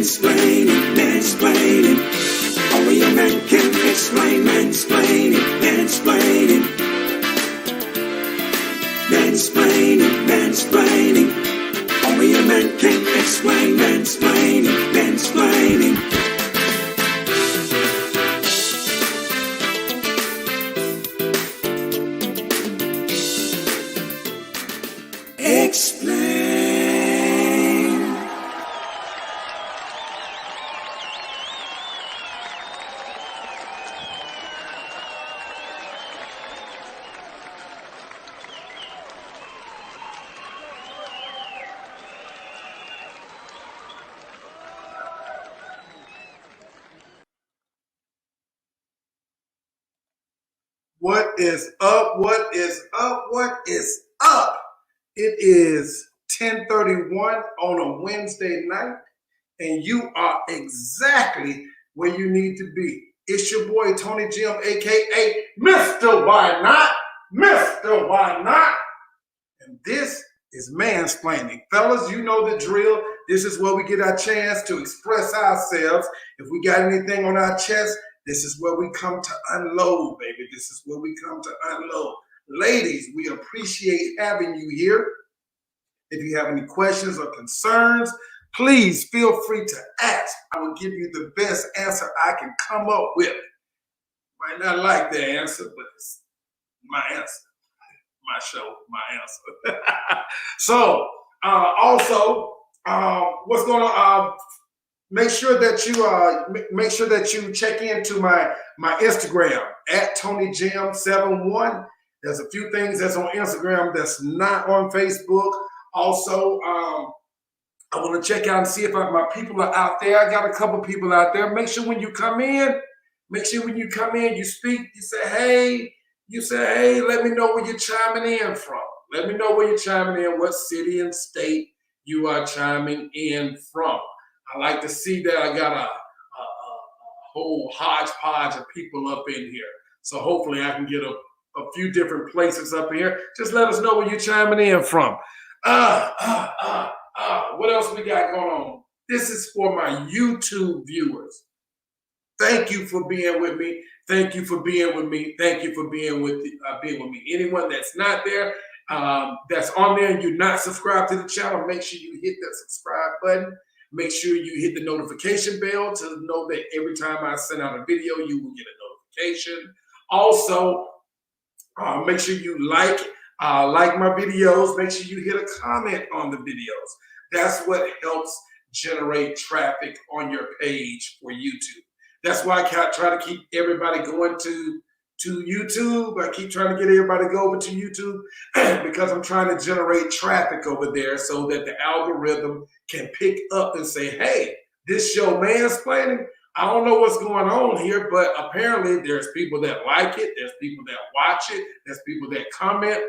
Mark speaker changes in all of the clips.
Speaker 1: Mansplaining, mansplaining. Only a man can explain. Mansplaining, mansplaining. Mansplaining, mansplaining. Only a man can explain. Mansplaining, mansplaining. Explain.
Speaker 2: What is up? What is up? What is up? It is 10:31 on a Wednesday night, and you are exactly where you need to be. It's your boy Tonyjem, aka Mr. Why Not, Mr. Why Not, and this is Mansplaining. Fellas, you know the drill. This is where we get our chance to express ourselves. If we got anything on our chest, this is where we come to unload, baby. This is where we come to unload. Ladies, we appreciate having you here. If you have any questions or concerns, please feel free to ask. I will give you the best answer I can come up with. Might not like the answer, but it's my answer. My show, my answer. So, also, what's going on? Make sure that you check into my Instagram at Tonyjem71. There's a few things that's on Instagram that's not on Facebook. Also, I want to check out and see if my people are out there. I got a couple people out there. Make sure when you come in, you speak. You say hey. Let me know where you're chiming in from. Let me know where you're chiming in, what city and state you are chiming in from. I like to see that. I got a whole hodgepodge of people up in here. So hopefully I can get a few different places up here. Just let us know where you're chiming in from. What else we got going on? This is for my YouTube viewers. Thank you for being with me. Thank you for being with me. Thank you for being with me. Anyone that's not there, that's on there and you're not subscribed to the channel, make sure you hit that subscribe button. Make sure you hit the notification bell to know that every time I send out a video, you will get a notification. Also, make sure you like my videos. Make sure you hit a comment on the videos. That's what helps generate traffic on your page for YouTube. That's why I try to keep everybody going to YouTube. I keep trying to get everybody to go over to YouTube because I'm trying to generate traffic over there so that the algorithm can pick up and say, hey, this show Mansplaining, I don't know what's going on here, but apparently there's people that like it, there's people that watch it, there's people that comment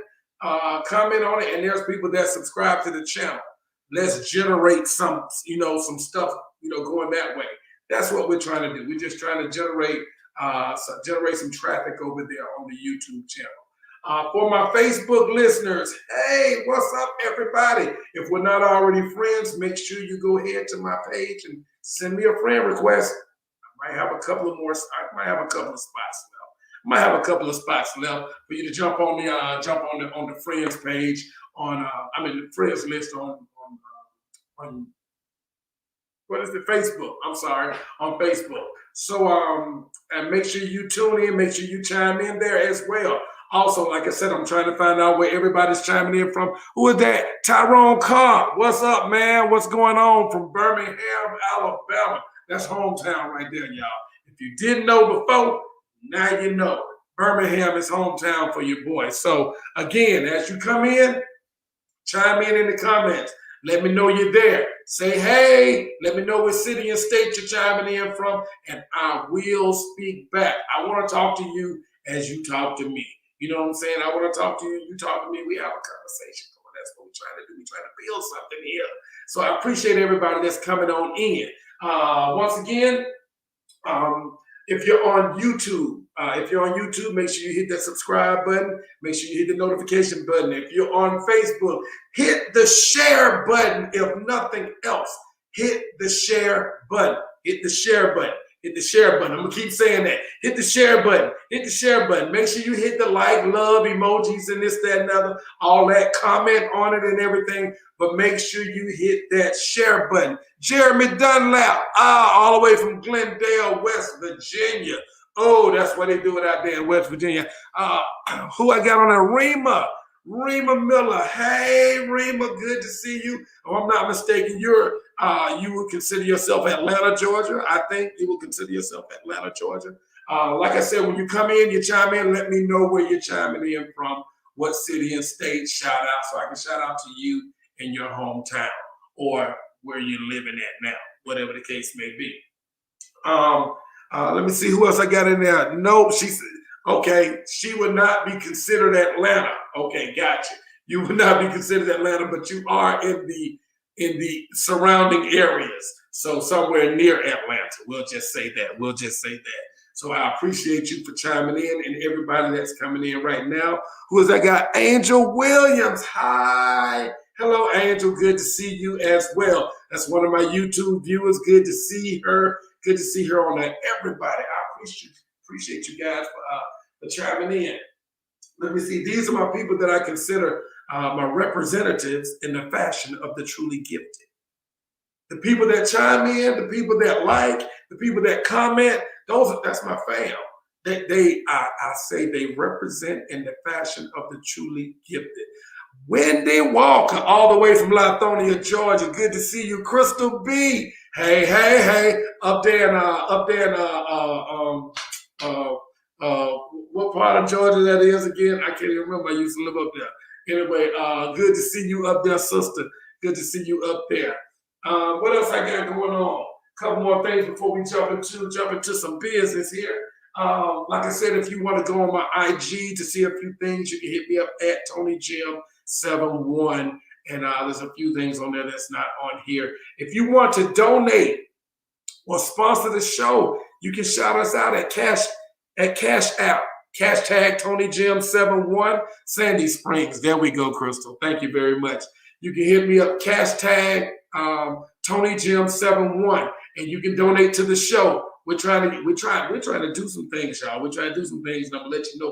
Speaker 2: on it, and there's people that subscribe to the channel. Let's generate some stuff, going that way. That's what we're trying to do. We're just trying to generate some traffic over there on the YouTube channel. For my Facebook listeners, hey, what's up, everybody? If we're not already friends, make sure you go ahead to my page and send me a friend request. I might have a couple of spots left for you to jump on the friends page the friends list on what is it? Facebook. I'm sorry, on Facebook. So and make sure you tune in, make sure you chime in there as well. Also, like I said, I'm trying to find out where everybody's chiming in from. Who is that? Tyrone Carr. What's up, man? What's going on from Birmingham, Alabama? That's hometown right there, y'all. If you didn't know before, now you know. Birmingham is hometown for your boy. So again, as you come in, chime in the comments. Let me know you're there. Say, hey, let me know what city and state you're chiming in from, and I will speak back. I want to talk to you as you talk to me. You know what I'm saying? I want to talk to you, you talk to me, we have a conversation going. That's what we're trying to do. We're trying to build something here. So I appreciate everybody that's coming on in. Once again, if you're on YouTube, make sure you hit that subscribe button. Make sure you hit the notification button. If you're on Facebook, hit the share button. If nothing else, hit the share button. Hit the share button. Hit the share button. I'm going to keep saying that. Hit the share button. Hit the share button. Make sure you hit the like, love, emojis, and this, that, and other. All that. Comment on it and everything. But make sure you hit that share button. Jeremy Dunlap, all the way from Glendale, West Virginia. Oh, that's what they do it out there in West Virginia. Who I got on there? Rima Miller. Hey, Rima, good to see you. If I'm not mistaken, you would consider yourself Atlanta, Georgia. I think you would consider yourself Atlanta, Georgia. Like I said, when you come in, you chime in, let me know where you're chiming in from, what city and state, shout out, so I can shout out to you in your hometown or where you're living at now, whatever the case may be. Let me see who else I got in there. Nope, she said, okay, she would not be considered Atlanta. Okay, gotcha. You would not be considered Atlanta, but you are in the surrounding areas. So somewhere near Atlanta. We'll just say that. So I appreciate you for chiming in and everybody that's coming in right now. Who is I got? Angel Williams. Hi. Hello, Angel. Good to see you as well. That's one of my YouTube viewers. Good to see her. Good to see her on that. Everybody, I appreciate you guys for chiming in. Let me see. These are my people that I consider my representatives in the fashion of the truly gifted. The people that chime in, the people that like, the people that comment, that's my fam. I say they represent in the fashion of the truly gifted. Wendy Walker, all the way from Lithonia, Georgia. Good to see you. Crystal B. Hey. Up there in what part of Georgia that is again? I can't even remember. I used to live up there. Anyway, good to see you up there, sister. Good to see you up there. What else I got going on? A couple more things before we jump into some business here. Like I said, if you want to go on my IG to see a few things, you can hit me up at Tonyjem71. And there's a few things on there that's not on here. If you want to donate or sponsor the show, you can shout us out at Cash App. Hashtag Tonyjem71 Sandy Springs. There we go, Crystal. Thank you very much. You can hit me up, hashtag Tonyjem71, and you can donate to the show. We're trying to do some things, y'all. We're trying to do some things, and I'm gonna let you know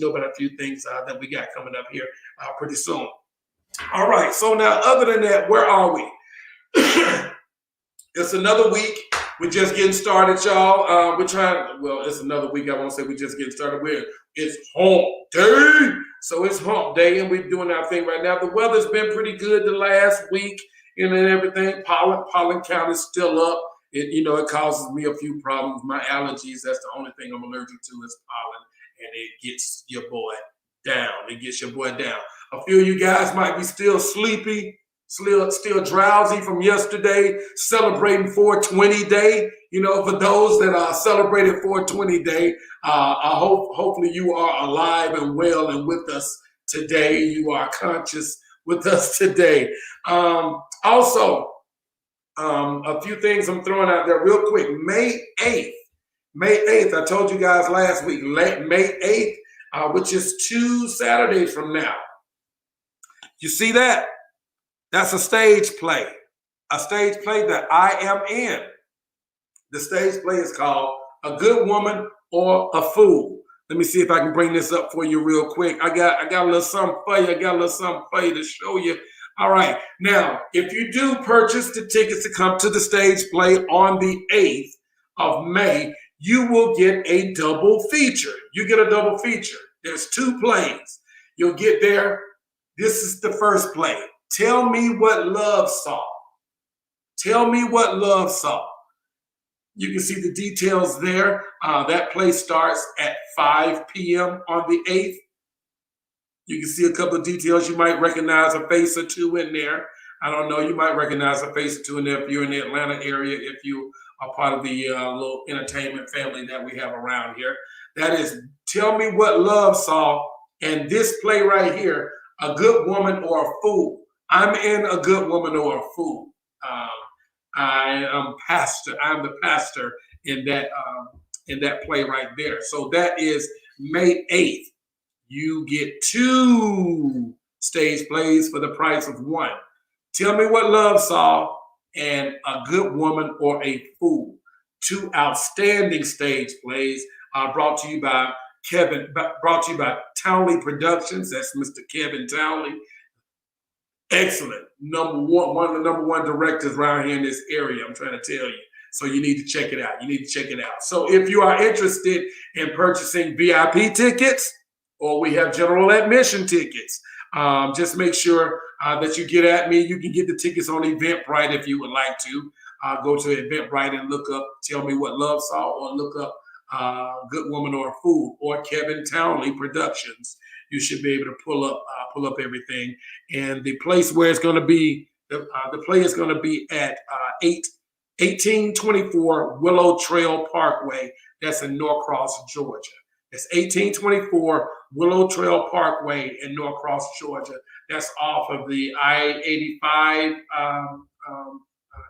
Speaker 2: about a few things that we got coming up here pretty soon. All right. So now, other than that, where are we? It's another week. We're just getting started, y'all. It's another week. I won't say we're just getting started. It's hump day. So it's hump day, and we're doing our thing right now. The weather's been pretty good the last week, and everything. Pollen count is still up. It causes me a few problems. My allergies, that's the only thing I'm allergic to is pollen, and it gets your boy down. A few of you guys might be still sleepy, still drowsy from yesterday, celebrating 420 Day. For those that are celebrating 420 Day, hopefully you are alive and well and with us today. You are conscious with us today. Also, a few things I'm throwing out there real quick. May 8th, I told you guys last week, May 8th, which is 2 Saturdays from now. You see that? That's a stage play. A stage play that I am in. The stage play is called A Good Woman or a Fool. Let me see if I can bring this up for you real quick. I got a little something for you. To show you. All right. Now, if you do purchase the tickets to come to the stage play on the 8th of May, you will get a double feature. You get a double feature. There's 2 plays. You'll get there. This is the first play. Tell Me What Love Saw. Tell Me What Love Saw. You can see the details there. That play starts at 5 p.m. on the 8th. You can see a couple of details. You might recognize a face or two in there. I don't know. You might recognize a face or two in there if you're in the Atlanta area, if you are part of the little entertainment family that we have around here. That is Tell Me What Love Saw. And this play right here, A Good Woman or a Fool. I'm in A Good Woman or a Fool. I'm the pastor in that play right there. So that is May 8th. You get 2 stage plays for the price of 1. Tell Me What Love Saw and A Good Woman or a Fool. Two outstanding stage plays brought to you by Townley Productions. That's Mr. Kevin Townley. Excellent. One of the number one directors around here in this area, I'm trying to tell you. So you need to check it out. You need to check it out. So if you are interested in purchasing VIP tickets, or we have general admission tickets, just make sure that you get at me. You can get the tickets on Eventbrite if you would like to. Go to Eventbrite and look up Tell Me What Love Saw, or look up Good Woman or a Fool, or Kevin Townley Productions. You should be able to pull up everything. And the place where it's going to be, the play is going to be at 1824 Willow Trail Parkway. That's in Norcross, Georgia. It's 1824 Willow Trail Parkway in Norcross, Georgia. That's off of the I-85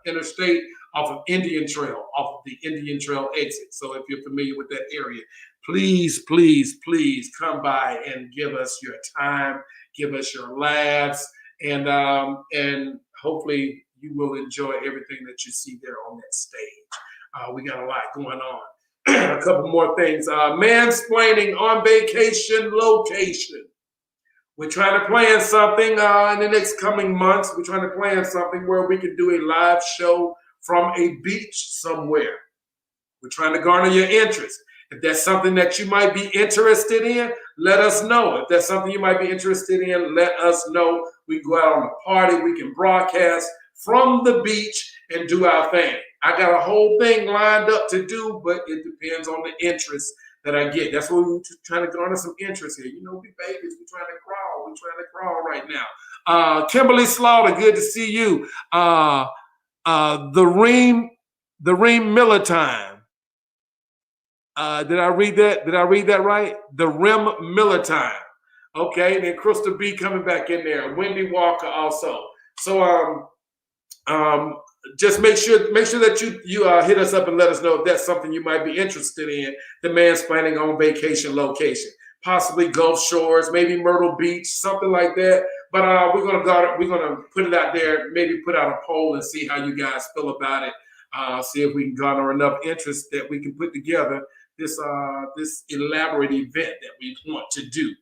Speaker 2: interstate, off of Indian Trail, off of the Indian Trail exit. So if you're familiar with that area, please, please, please come by and give us your time, give us your laughs, and hopefully you will enjoy everything that you see there on that stage. We got a lot going on. A couple more things. Mansplaining on Vacation Location. We're trying to plan something in the next coming months. We're trying to plan something where we can do a live show from a beach somewhere. We're trying to garner your interest. If that's something that you might be interested in, let us know. If that's something you might be interested in, let us know. We can go out on a party. We can broadcast from the beach and do our thing. I got a whole thing lined up to do, but it depends on the interest that I get. That's what we're trying to garner some interest here. You know, we babies, we're trying to crawl. We're trying to crawl right now. Kimberly Slaughter, good to see you. The Reem Miller Time. Did I read that? Did I read that right? The Rim Miller Time. Okay, then Crystal B coming back in there. Wendy Walker also. So just make sure that you hit us up and let us know if that's something you might be interested in. The Mansplaining on Vacation Location, possibly Gulf Shores, maybe Myrtle Beach, something like that. But we're gonna put it out there. Maybe put out a poll and see how you guys feel about it. See if we can garner enough interest that we can put together this elaborate event that we want to do.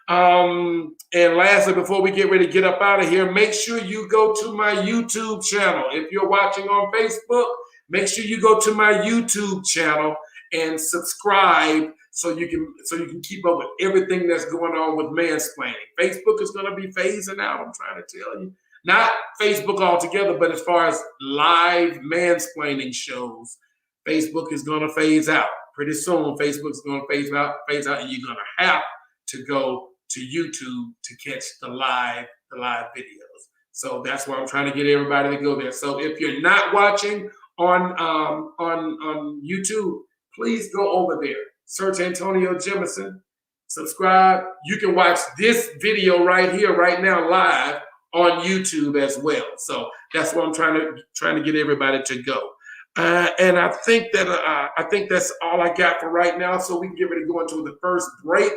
Speaker 2: And lastly, before we get ready to get up out of here, make sure you go to my YouTube channel. If you're watching on Facebook, make sure you go to my YouTube channel and subscribe so you can keep up with everything that's going on with Mansplaining. Facebook is going to be phasing out, I'm trying to tell you. Not Facebook altogether, but as far as live mansplaining shows, Facebook is going to phase out. Pretty soon, Facebook's going to phase out, and you're going to have to go to YouTube to catch the live videos. So that's why I'm trying to get everybody to go there. So if you're not watching on YouTube, please go over there. Search Antonio Jemison, subscribe. You can watch this video right here, right now, live on YouTube as well. So that's what I'm trying to get everybody to go. And I think that's all I got for right now. So we can get ready to go into the first break.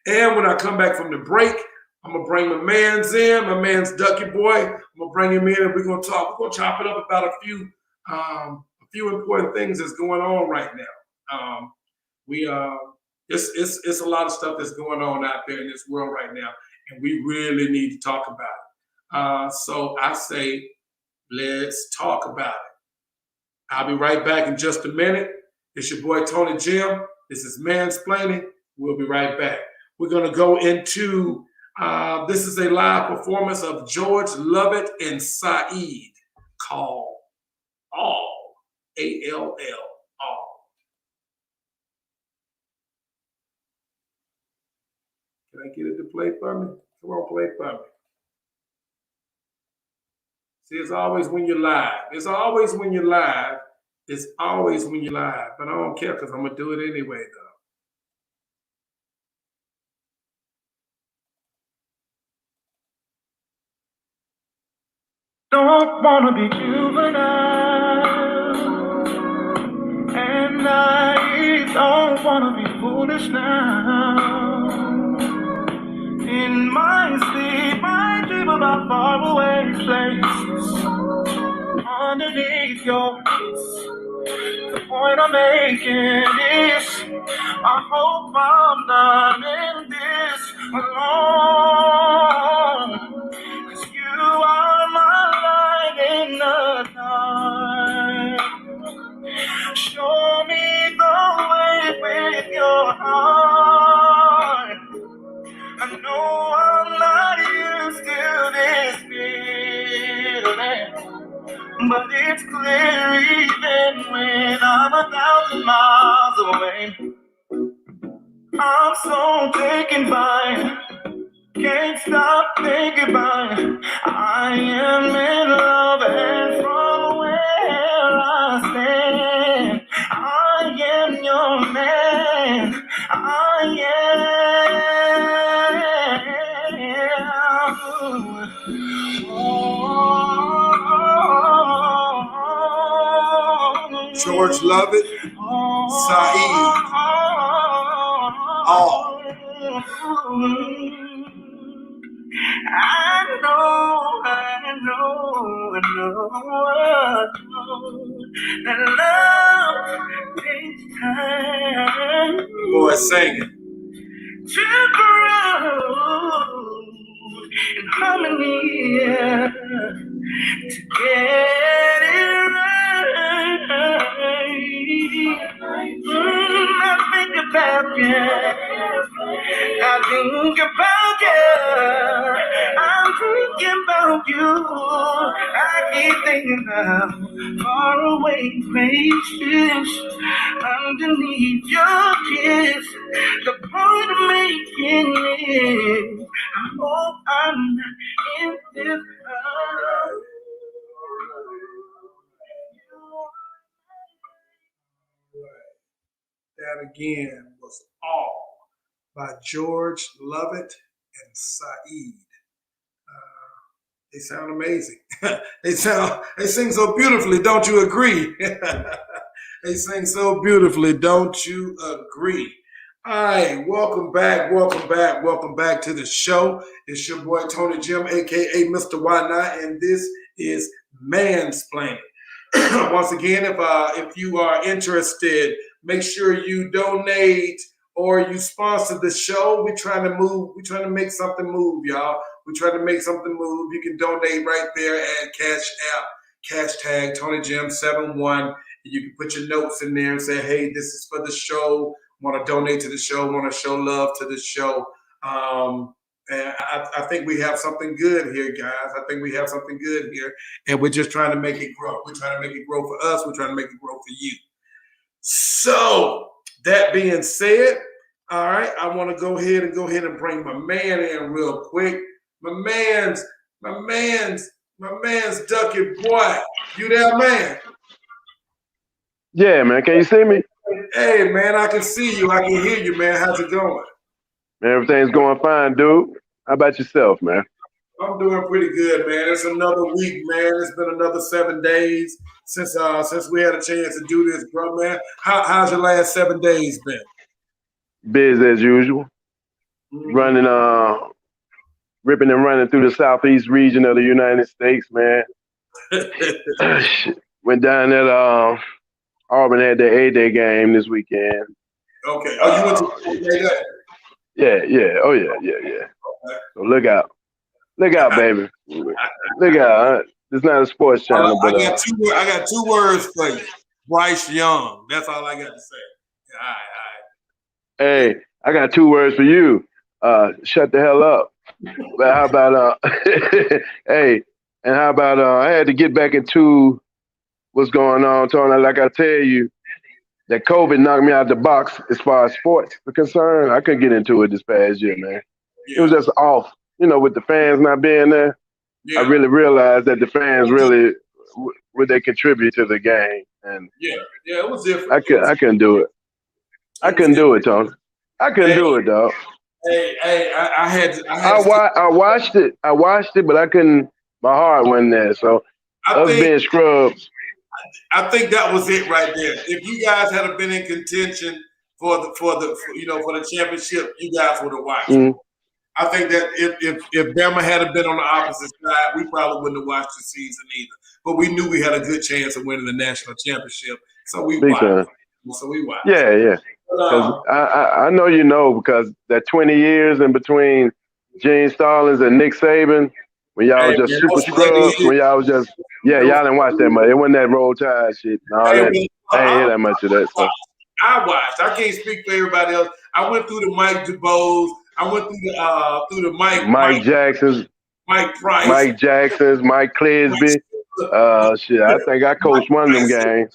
Speaker 2: And when I come back from the break, I'm gonna bring my man's Duckie Boy. I'm gonna bring him in, and we're gonna talk. We're gonna chop it up about a few important things that's going on right now. It's a lot of stuff that's going on out there in this world right now, and we really need to talk about it. So I say, let's talk about it. I'll be right back in just a minute. It's your boy Tony Jim. This is Mansplaining. We'll be right back. We're going to go into, this is a live performance of George Lovett and Saeed called All, A-L-L, All. Can I get it to play for me? Come on, play for me. See, it's always when you're live. It's always when you're live. It's always when you're live. But I don't care because I'm going to do it anyway, though.
Speaker 3: Don't wanna be juvenile, and I don't wanna be foolish now. In my sleep, I dream about faraway places underneath your the point I'm making is I hope I'm not in this alone. 'Cause you are my light in the dark. Show me the way with your heart. I know I'm not used to this feeling, but it's clear even when I'm 1,000 miles away. I'm so taken by, can't stop thinking about it. I am in love, and from where I stand, I am your man. I am.
Speaker 2: George Lovett, Saeed. All.
Speaker 3: I know that love takes time.
Speaker 2: Boy, sing it.
Speaker 3: To grow in harmony, to get it right. I think about you. I think about you. I'm thinking about you. I keep thinking about faraway places underneath your kiss. The point of making is I hope I'm not in this love.
Speaker 2: That again was All by George Lovett and Saeed. They sound amazing. They sing so beautifully, don't you agree? They sing so beautifully, don't you agree? All right, welcome back to the show. It's your boy Tonyjem, aka Mr. Why Not, and this is Mansplainin. Once again, if you are interested, make sure you donate or you sponsor the show. We're trying to make something move, y'all. We're trying to make something move. You can donate right there at Cash App, hashtag TonyJim71. You can put your notes in there and say, hey, this is for the show. Want to donate to the show, want to show love to the show. And I think we have something good here, guys. I think we have something good here. And we're just trying to make it grow. We're trying to make it grow for us. We're trying to make it grow for you. So that being said, all right, I want to go ahead and bring my man in real quick. My man's Duckie Boy. You there, man?
Speaker 4: Yeah, man. Can you see me?
Speaker 2: Hey, man, I can see you. I can hear you, man. How's it going?
Speaker 4: Man, everything's going fine, dude. How about yourself, man?
Speaker 2: I'm doing pretty good, man. It's another week, man. It's been another 7 days since we had a chance to do this, bro, man. How's your last 7 days been?
Speaker 4: Busy as usual. Running, ripping and running through the southeast region of the United States, man. Went down at Auburn, had their A-Day game this weekend.
Speaker 2: Okay. Oh, you went to A-Day?
Speaker 4: Yeah. Oh, yeah.
Speaker 2: Okay.
Speaker 4: So look out, baby. Look out. It's not a sports channel, but
Speaker 2: I got two words for you. Bryce Young. That's all I got to say. All right.
Speaker 4: Hey, I got 2 words for you. Shut the hell up. But how about hey, and how about I had to get back into what's going on, Tony. Like I tell you, that COVID knocked me out the box as far as sports are concerned. I couldn't get into it this past year, man. Yeah. It was just off. With the fans not being there, yeah. I really realized that the fans really would they contribute to the game. And
Speaker 2: yeah, it was different.
Speaker 4: I couldn't do it. I couldn't do it, Tony. I couldn't do it, dog.
Speaker 2: Hey,
Speaker 4: I watched it. I watched it, but I couldn't. My heart wasn't there. So us being scrubs.
Speaker 2: I think that was it right there. If you guys had been in contention for the championship, you guys would have watched. Mm-hmm. I think that if Bama had been on the opposite side, we probably wouldn't have watched the season either. But we knew we had a good chance of winning the national championship, so we
Speaker 4: Big
Speaker 2: watched.
Speaker 4: time.
Speaker 2: So we watched.
Speaker 4: Yeah. Because I know you know, because that 20 years in between Gene Stallings and Nick Saban, when y'all was just super scrubs, when y'all was just y'all didn't watch that much. It wasn't that Roll Tide shit. No, I ain't hear that much of that stuff.
Speaker 2: I watched. I can't speak for everybody else. I went through the Mike DuBose. I went through the Mike
Speaker 4: Jackson's,
Speaker 2: Mike Price,
Speaker 4: Mike Jackson's, Mike Clisby. Shit, I think I coached one of them games.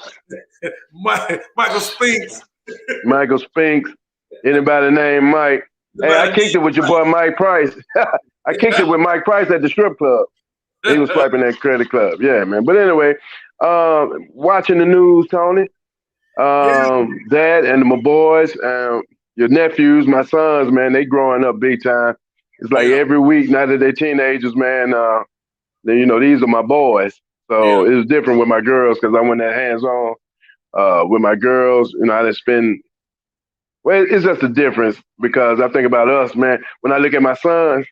Speaker 2: Michael Spinks.
Speaker 4: Michael Spinks. Anybody named Mike? Hey, I kicked it with your boy Mike Price. I kicked it with Mike Price at the strip club. He was swiping that credit club. Yeah, man. But anyway, watching the news, Tony. Dad and my boys, your nephews, my sons, man, they growing up big time. It's like every week, now that they're teenagers, man, these are my boys. So it was different with my girls because I went that hands-on with my girls. I didn't spend, it's just a difference because I think about us, man. When I look at my sons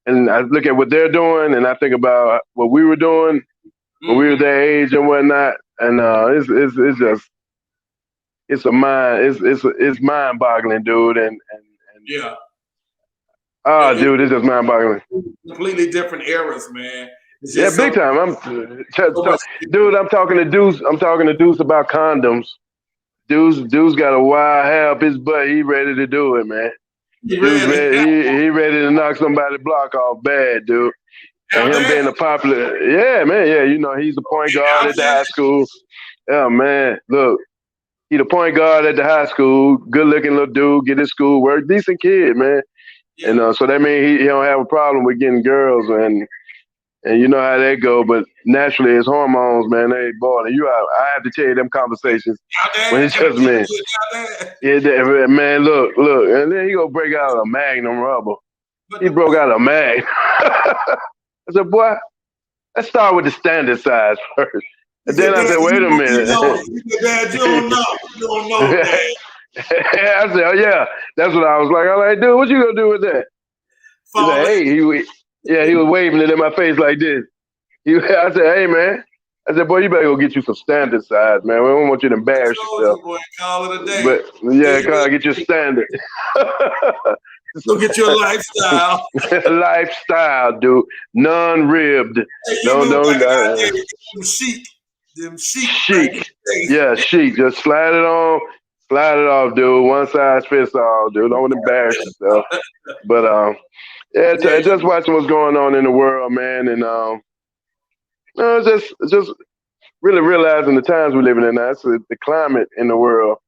Speaker 4: and I look at what they're doing and I think about what we were doing when we were their age and whatnot, and it's just, it's mind-boggling, dude, and dude, it's just mind-boggling.
Speaker 2: Completely different eras, man.
Speaker 4: Yeah, big time. Dude, I'm talking to Deuce. I'm talking to Deuce about condoms. Deuce got a wild hair up his butt. He ready to do it, man. He ready to knock somebody's block off bad, dude. And him being a popular, man, he's a point guard at the high school. Yeah, man, look. He the point guard at the high school, good-looking little dude, get his school work, decent kid, man. Yeah. And so that means he don't have a problem with getting girls, and you know how that go. But naturally, his hormones, man, they boiling. I have to tell you them conversations when it's just me. Yeah, man, look, and then he gonna break out a Magnum rubber. He broke out a Mag. I said, boy, let's start with the standard size first. And then I said, wait a minute.
Speaker 2: Dad, you don't know, Dad.
Speaker 4: I said, oh, yeah. That's what I was like. I was like, dude, what you going to do with that? He said, hey, he was waving it in my face like this. I said, hey, man. I said, boy, you better go get you some standard size, man. We don't want you to embarrass yourself.
Speaker 2: Boy, call it a day.
Speaker 4: But, get your standard.
Speaker 2: Go get your lifestyle.
Speaker 4: Lifestyle, dude. Non-ribbed.
Speaker 2: Them chic. Chic.
Speaker 4: Yeah, chic. Just slide it on. Slide it off, dude. One size fits all, dude. Don't embarrass yourself. But just watching what's going on in the world, man, and just really realizing the times we're living in now. It's the climate in the world.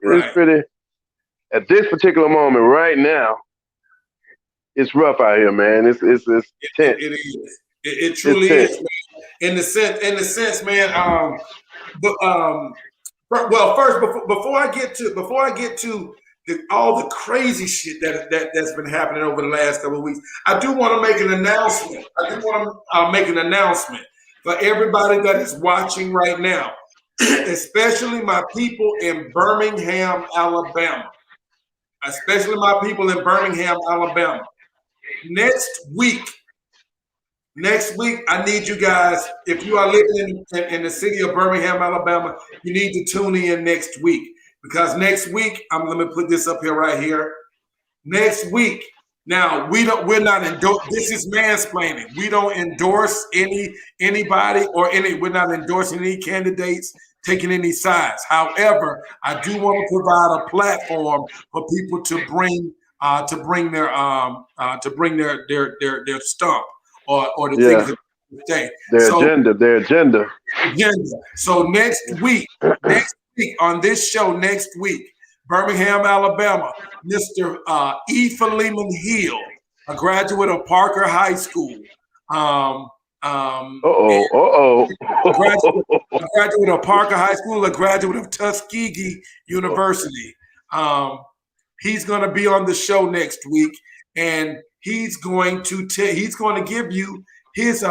Speaker 4: It's pretty. At this particular moment, right now, it's rough out here, man. It's tense.
Speaker 2: It is. It truly is. Man. In the sense, man. Well, first, before I get to all the crazy shit that's been happening over the last couple of weeks, I do want to make an announcement. For everybody that is watching right now, especially my people in Birmingham, Alabama. Next week, I need you guys, if you are living in the city of Birmingham, Alabama, you need to tune in next week. Because next week, let me put this up here right here. Next week, now we're not endorsing. This is mansplaining. We don't endorse anybody we're not endorsing any candidates, taking any sides. However, I do want to provide a platform for people to bring their stump or the things that they say.
Speaker 4: Their agenda.
Speaker 2: So next week on this show next week, Birmingham, Alabama, Mr. E. Philemon Hill, a graduate of Parker High School. A graduate of Parker High School, a graduate of Tuskegee University. He's going to be on the show next week, and he's going to give you his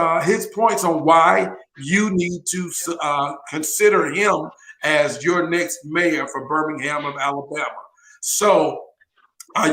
Speaker 2: points on why you need to consider him as your next mayor for Birmingham of Alabama. So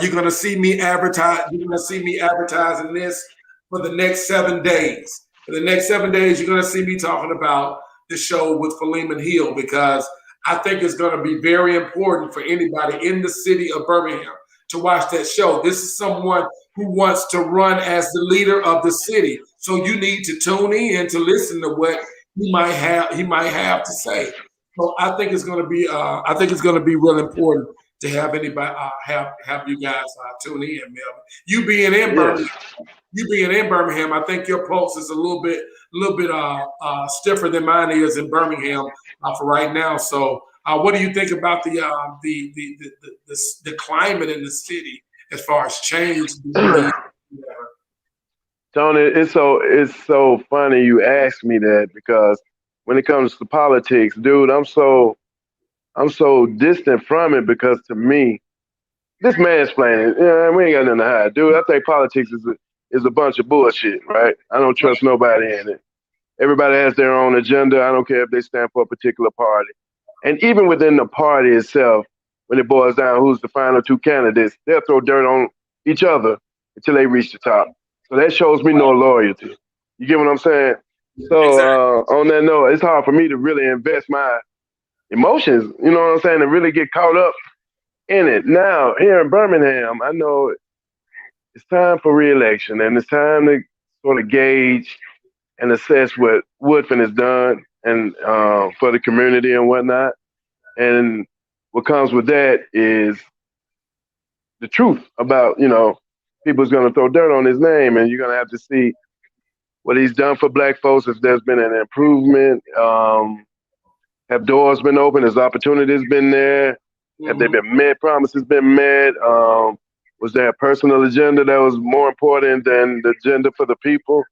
Speaker 2: You're gonna see me advertise. You're gonna see me advertising this for the next 7 days. For the next 7 days, you're gonna see me talking about the show with Philemon Hill, because I think it's gonna be very important for anybody in the city of Birmingham to watch that show. This is someone who wants to run as the leader of the city, so you need to tune in to listen to what he might have to say. So I think it's gonna be real important to have anybody have you guys tune in, Melvin. You being in Birmingham, I think your pulse is a little bit stiffer than mine is in Birmingham for right now. So, what do you think about the climate in the city as far as change?
Speaker 4: Tony, it's so funny you asked me that, because when it comes to politics, dude, I'm so distant from it, because to me, this mansplaining, we ain't got nothing to hide, dude. I think politics is a bunch of bullshit, right? I don't trust nobody in it. Everybody has their own agenda. I don't care if they stand for a particular party. And even within the party itself, when it boils down who's the final two candidates, they'll throw dirt on each other until they reach the top. So that shows me no loyalty. You get what I'm saying? So on that note, it's hard for me to really invest my emotions, you know what I'm saying, to really get caught up in it. Now, here in Birmingham, I know it's time for re-election, and it's time to sort of gauge and assess what Woodfin has done and for the community and whatnot. And what comes with that is the truth about, people's going to throw dirt on his name, and you're going to have to see what he's done for black folks, if there's been an improvement. Have doors been open? Has opportunities been there? Have they been met? Promises been met? Was there a personal agenda that was more important than the agenda for the people?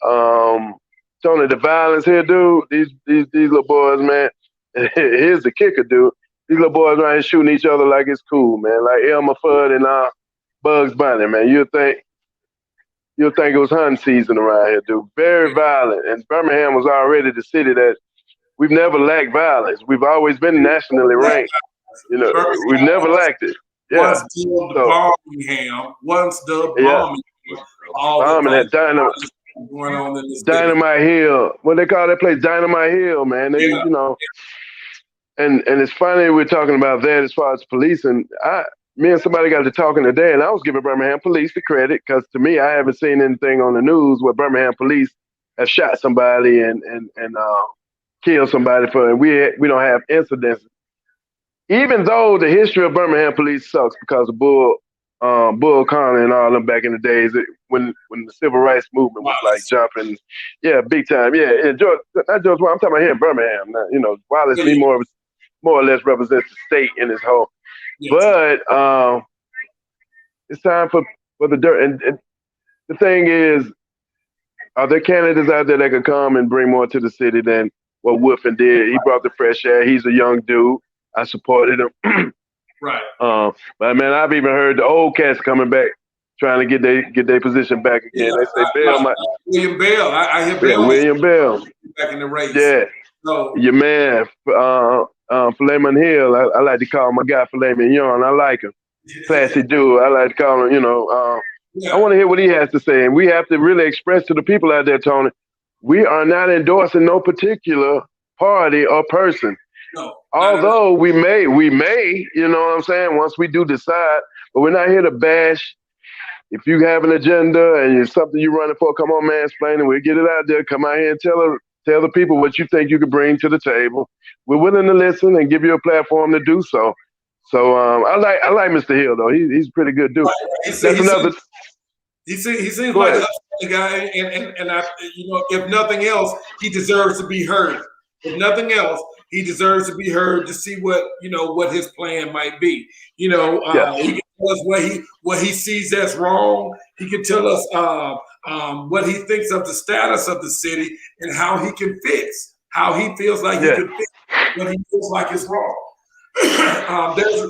Speaker 4: Tony, the violence here, dude, these little boys, man, here's the kicker, dude. These little boys around here shooting each other like it's cool, man. Like Elmer Fudd and Bugs Bunny, man. You'll think it was hunting season around here, dude. Very violent. And Birmingham was already the city that we've never lacked violence. We've always been nationally ranked. We've never lacked it. Yeah.
Speaker 2: Once dubbed Birmingham.
Speaker 4: Bombing at
Speaker 2: going on in this
Speaker 4: Dynamite Hill. What they call that place? Dynamite Hill, man. They, and it's funny we're talking about that as far as policing. Me and somebody got to talking today, and I was giving Birmingham police the credit, because to me, I haven't seen anything on the news where Birmingham police have shot somebody and killed somebody and we don't have incidents. Even though the history of Birmingham police sucks because of Bull Connor and all them back in the days when the civil rights movement was like jumping, big time, George, not George. I'm talking about here in Birmingham. Wallace Lee more or less represents the state in his whole. But it's time for the dirt. And the thing is, are there candidates out there that could come and bring more to the city than what Woodfin did? He brought the fresh air. He's a young dude. I supported him.
Speaker 2: Right.
Speaker 4: But man, I've even heard the old cats coming back, trying to get their position back again. They say
Speaker 2: William Bell. I hear Bell.
Speaker 4: William Bell
Speaker 2: Back in the race.
Speaker 4: Yeah. So, your man, Philemon Hill. I like to call my guy Philemon Young. I like him. Classy dude. I like to call him. I want to hear what he has to say, and we have to really express to the people out there, Tony. We are not endorsing no particular party or person.
Speaker 2: No,
Speaker 4: although we may, you know what I'm saying, once we do decide, but we're not here to bash. If you have an agenda and it's something you're running for, come on, Mansplaining, we'll get it out there. Come out here and tell the people what you think you can bring to the table. We're willing to listen and give you a platform to do so. So I like Mr. Hill though. He's a pretty good dude.
Speaker 2: He seems like a guy, and I, if nothing else, he deserves to be heard. If nothing else, he deserves to be heard to see what his plan might be. He can tell us what he sees as wrong. He can tell us what he thinks of the status of the city and how he can fix, how he feels like he can fix what he feels like is wrong. There's a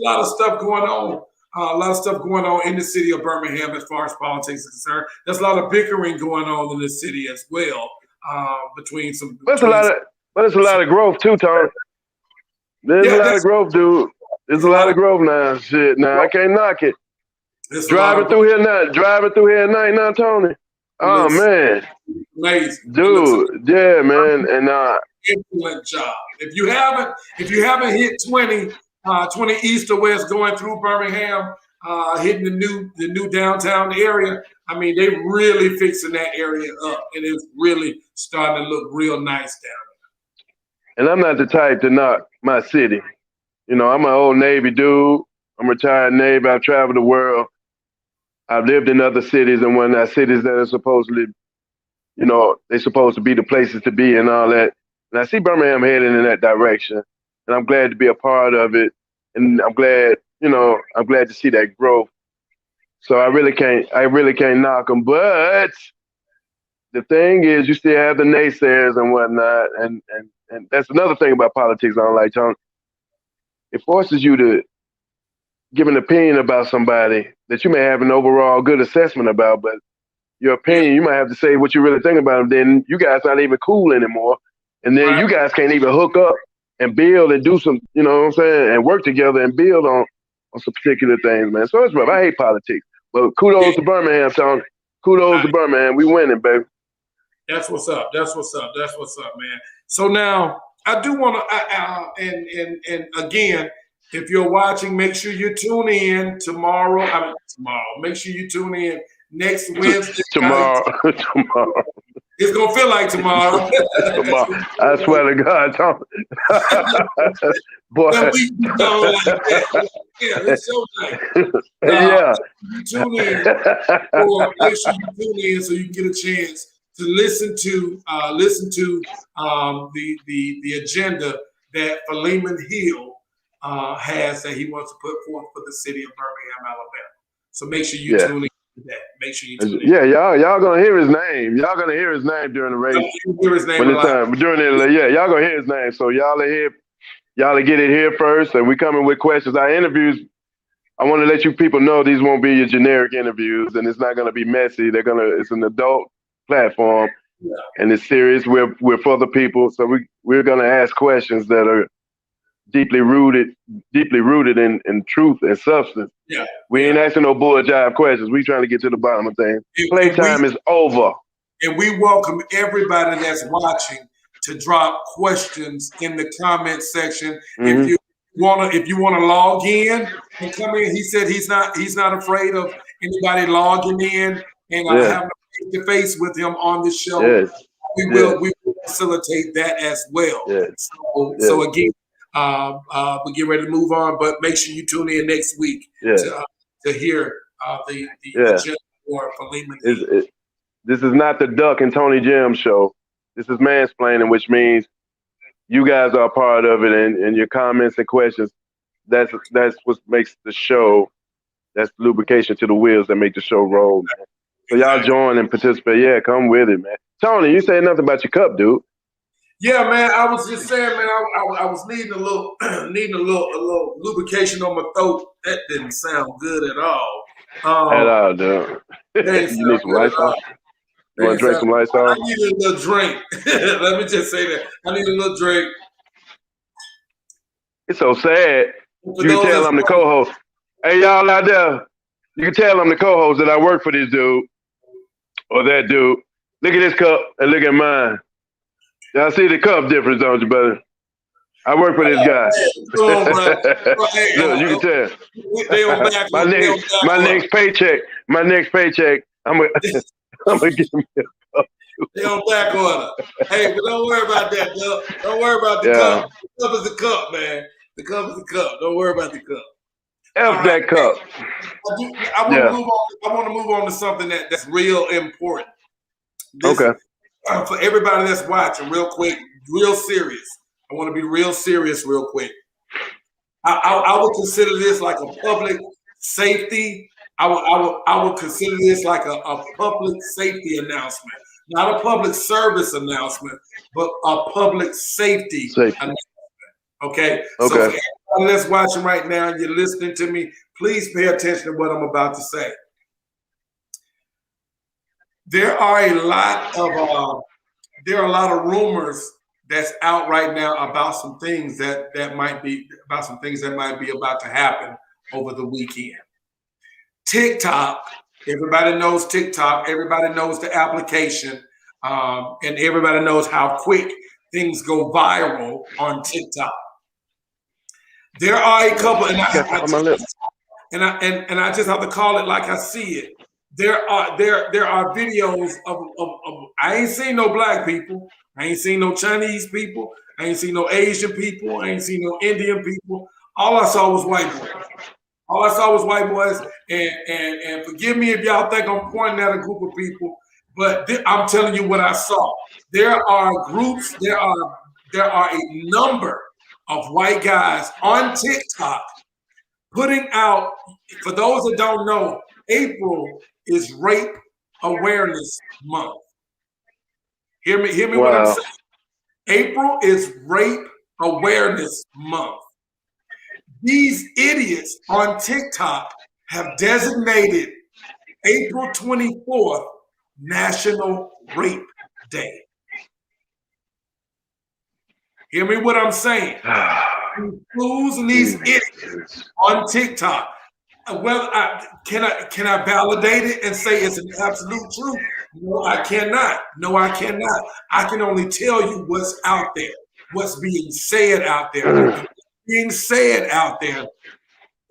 Speaker 2: lot of stuff going on. A lot of stuff going on in the city of Birmingham as far as politics is concerned. There's a lot of bickering going on in the city as well. Between but it's a lot of growth too, Tony.
Speaker 4: There's a lot of growth, dude. There's a lot of growth now. Shit, now I can't knock it. Driving through here at night now, Tony. Oh man,
Speaker 2: amazing,
Speaker 4: dude. Yeah, man, and
Speaker 2: excellent job. If you haven't hit 20 east or west going through Birmingham, hitting the new downtown area, I mean, they really fixing that area up, and it's really starting to look real nice down
Speaker 4: there. And I'm not the type to knock my city. You know, I'm an old Navy dude. I'm retired Navy. I've traveled the world. I've lived in other cities and whatnot, cities that are supposedly, you know, they're supposed to be the places to be and all that. And I see Birmingham heading in that direction. And I'm glad to be a part of it. And I'm glad to see that growth. So I really can't knock them. But the thing is, you still have the naysayers and whatnot. And that's another thing about politics I don't like, Tony. It forces you to give an opinion about somebody that you may have an overall good assessment about, but your opinion, you might have to say what you really think about them. Then you guys not even cool anymore. And then you guys can't even hook up and build and do some, you know what I'm saying, and work together and build on some particular things, man. So it's rough. I hate politics. But kudos to Birmingham, Tony. Kudos to Birmingham. We winning, baby.
Speaker 2: That's what's up. That's what's up. That's what's up, man. So now I do want to, and again, if you're watching, make sure you tune in tomorrow. Make sure you tune in next Wednesday.
Speaker 4: Tomorrow.
Speaker 2: It's gonna feel like tomorrow.
Speaker 4: Tomorrow. I swear to God, Tom. Boy.
Speaker 2: Like that. Yeah, it's so nice.
Speaker 4: Yeah.
Speaker 2: Tune in, or make sure you tune in so you can get a chance to listen to the agenda that Philemon Hill has that he wants to put forth for the city of Birmingham, Alabama. So make sure you tune in to that. Make sure you tune in.
Speaker 4: Yeah, y'all gonna hear his name. Y'all gonna hear his name during the race.
Speaker 2: Hear his name
Speaker 4: y'all gonna hear his name. So y'all will get it here first, and we coming with questions. Our interviews, I want to let you people know these won't be your generic interviews, and it's not gonna be messy. It's an adult platform, and it's serious. We're for the people, so we're gonna ask questions that are deeply rooted in truth and substance. Yeah. We ain't asking no bull jive questions. We trying to get to the bottom of things. Playtime is over.
Speaker 2: And we welcome everybody that's watching to drop questions in the comment section. Mm-hmm. If you wanna log in and come in, he said he's not afraid of anybody logging in and having a face-to-face with him on the show. Yes. We will facilitate that as well. Yes. So again, we get ready to move on, but make sure you tune in next week to hear the agenda for Philemon.
Speaker 4: This is not the Duck and Tonyjem show. This is Mansplainin, which means you guys are a part of it, and your comments and questions. That's what makes the show. That's lubrication to the wheels that make the show roll, man. So y'all join and participate. Yeah, come with it, man. Tony, you said nothing about your cup, dude.
Speaker 2: Yeah, man. I was just saying, man. I was needing a little lubrication on my throat. That didn't sound good at all.
Speaker 4: At all, dude. You need some Lysol? You want to drink some Lysol?
Speaker 2: I need a little drink. Let me just say that. I need a little drink.
Speaker 4: It's so sad. You can tell I'm the co-host. Hey, y'all out there, you can tell I'm the co-host that I work for this dude or that dude. Look at this cup and look at mine. Y'all see the cup difference, don't you, brother? I work for this guy. Look, you can tell. My next paycheck, I'm gonna give me a cup.
Speaker 2: They on back order. Hey, but don't worry about that, Doug. Don't worry about the cup. The cup is the cup, man. The cup is the cup. Don't worry about the cup.
Speaker 4: F that cup.
Speaker 2: I want to move on to something that's real important.
Speaker 4: Okay.
Speaker 2: For everybody that's watching, real quick, real serious. I want to be real serious real quick. I would consider this like a public safety. I would consider this like a public safety announcement. Not a public service announcement, but a public safety announcement. Okay? So for everybody that's watching right now and you're listening to me, please pay attention to what I'm about to say. There are a lot of rumors that's out right now about some things that might be about to happen over the weekend. TikTok, everybody knows TikTok. Everybody knows the application, and everybody knows how quick things go viral on TikTok. There are a couple, and I just have to call it like I see it. There are videos of I ain't seen no black people, I ain't seen no Chinese people, I ain't seen no Asian people, I ain't seen no Indian people. All I saw was white boys. All I saw was white boys, and forgive me if y'all think I'm pointing at a group of people, but I'm telling you what I saw. There are groups, there are a number of white guys on TikTok putting out, for those that don't know, April is Rape Awareness Month. Hear me
Speaker 4: Wow.
Speaker 2: what I'm saying. April is Rape Awareness Month. These idiots on TikTok have designated April 24th National Rape Day. Hear me what I'm saying. These fools and these idiots on TikTok. Well, can I validate it and say it's an absolute truth? No, I cannot. I can only tell you what's out there, what's being said out there. What's being said out there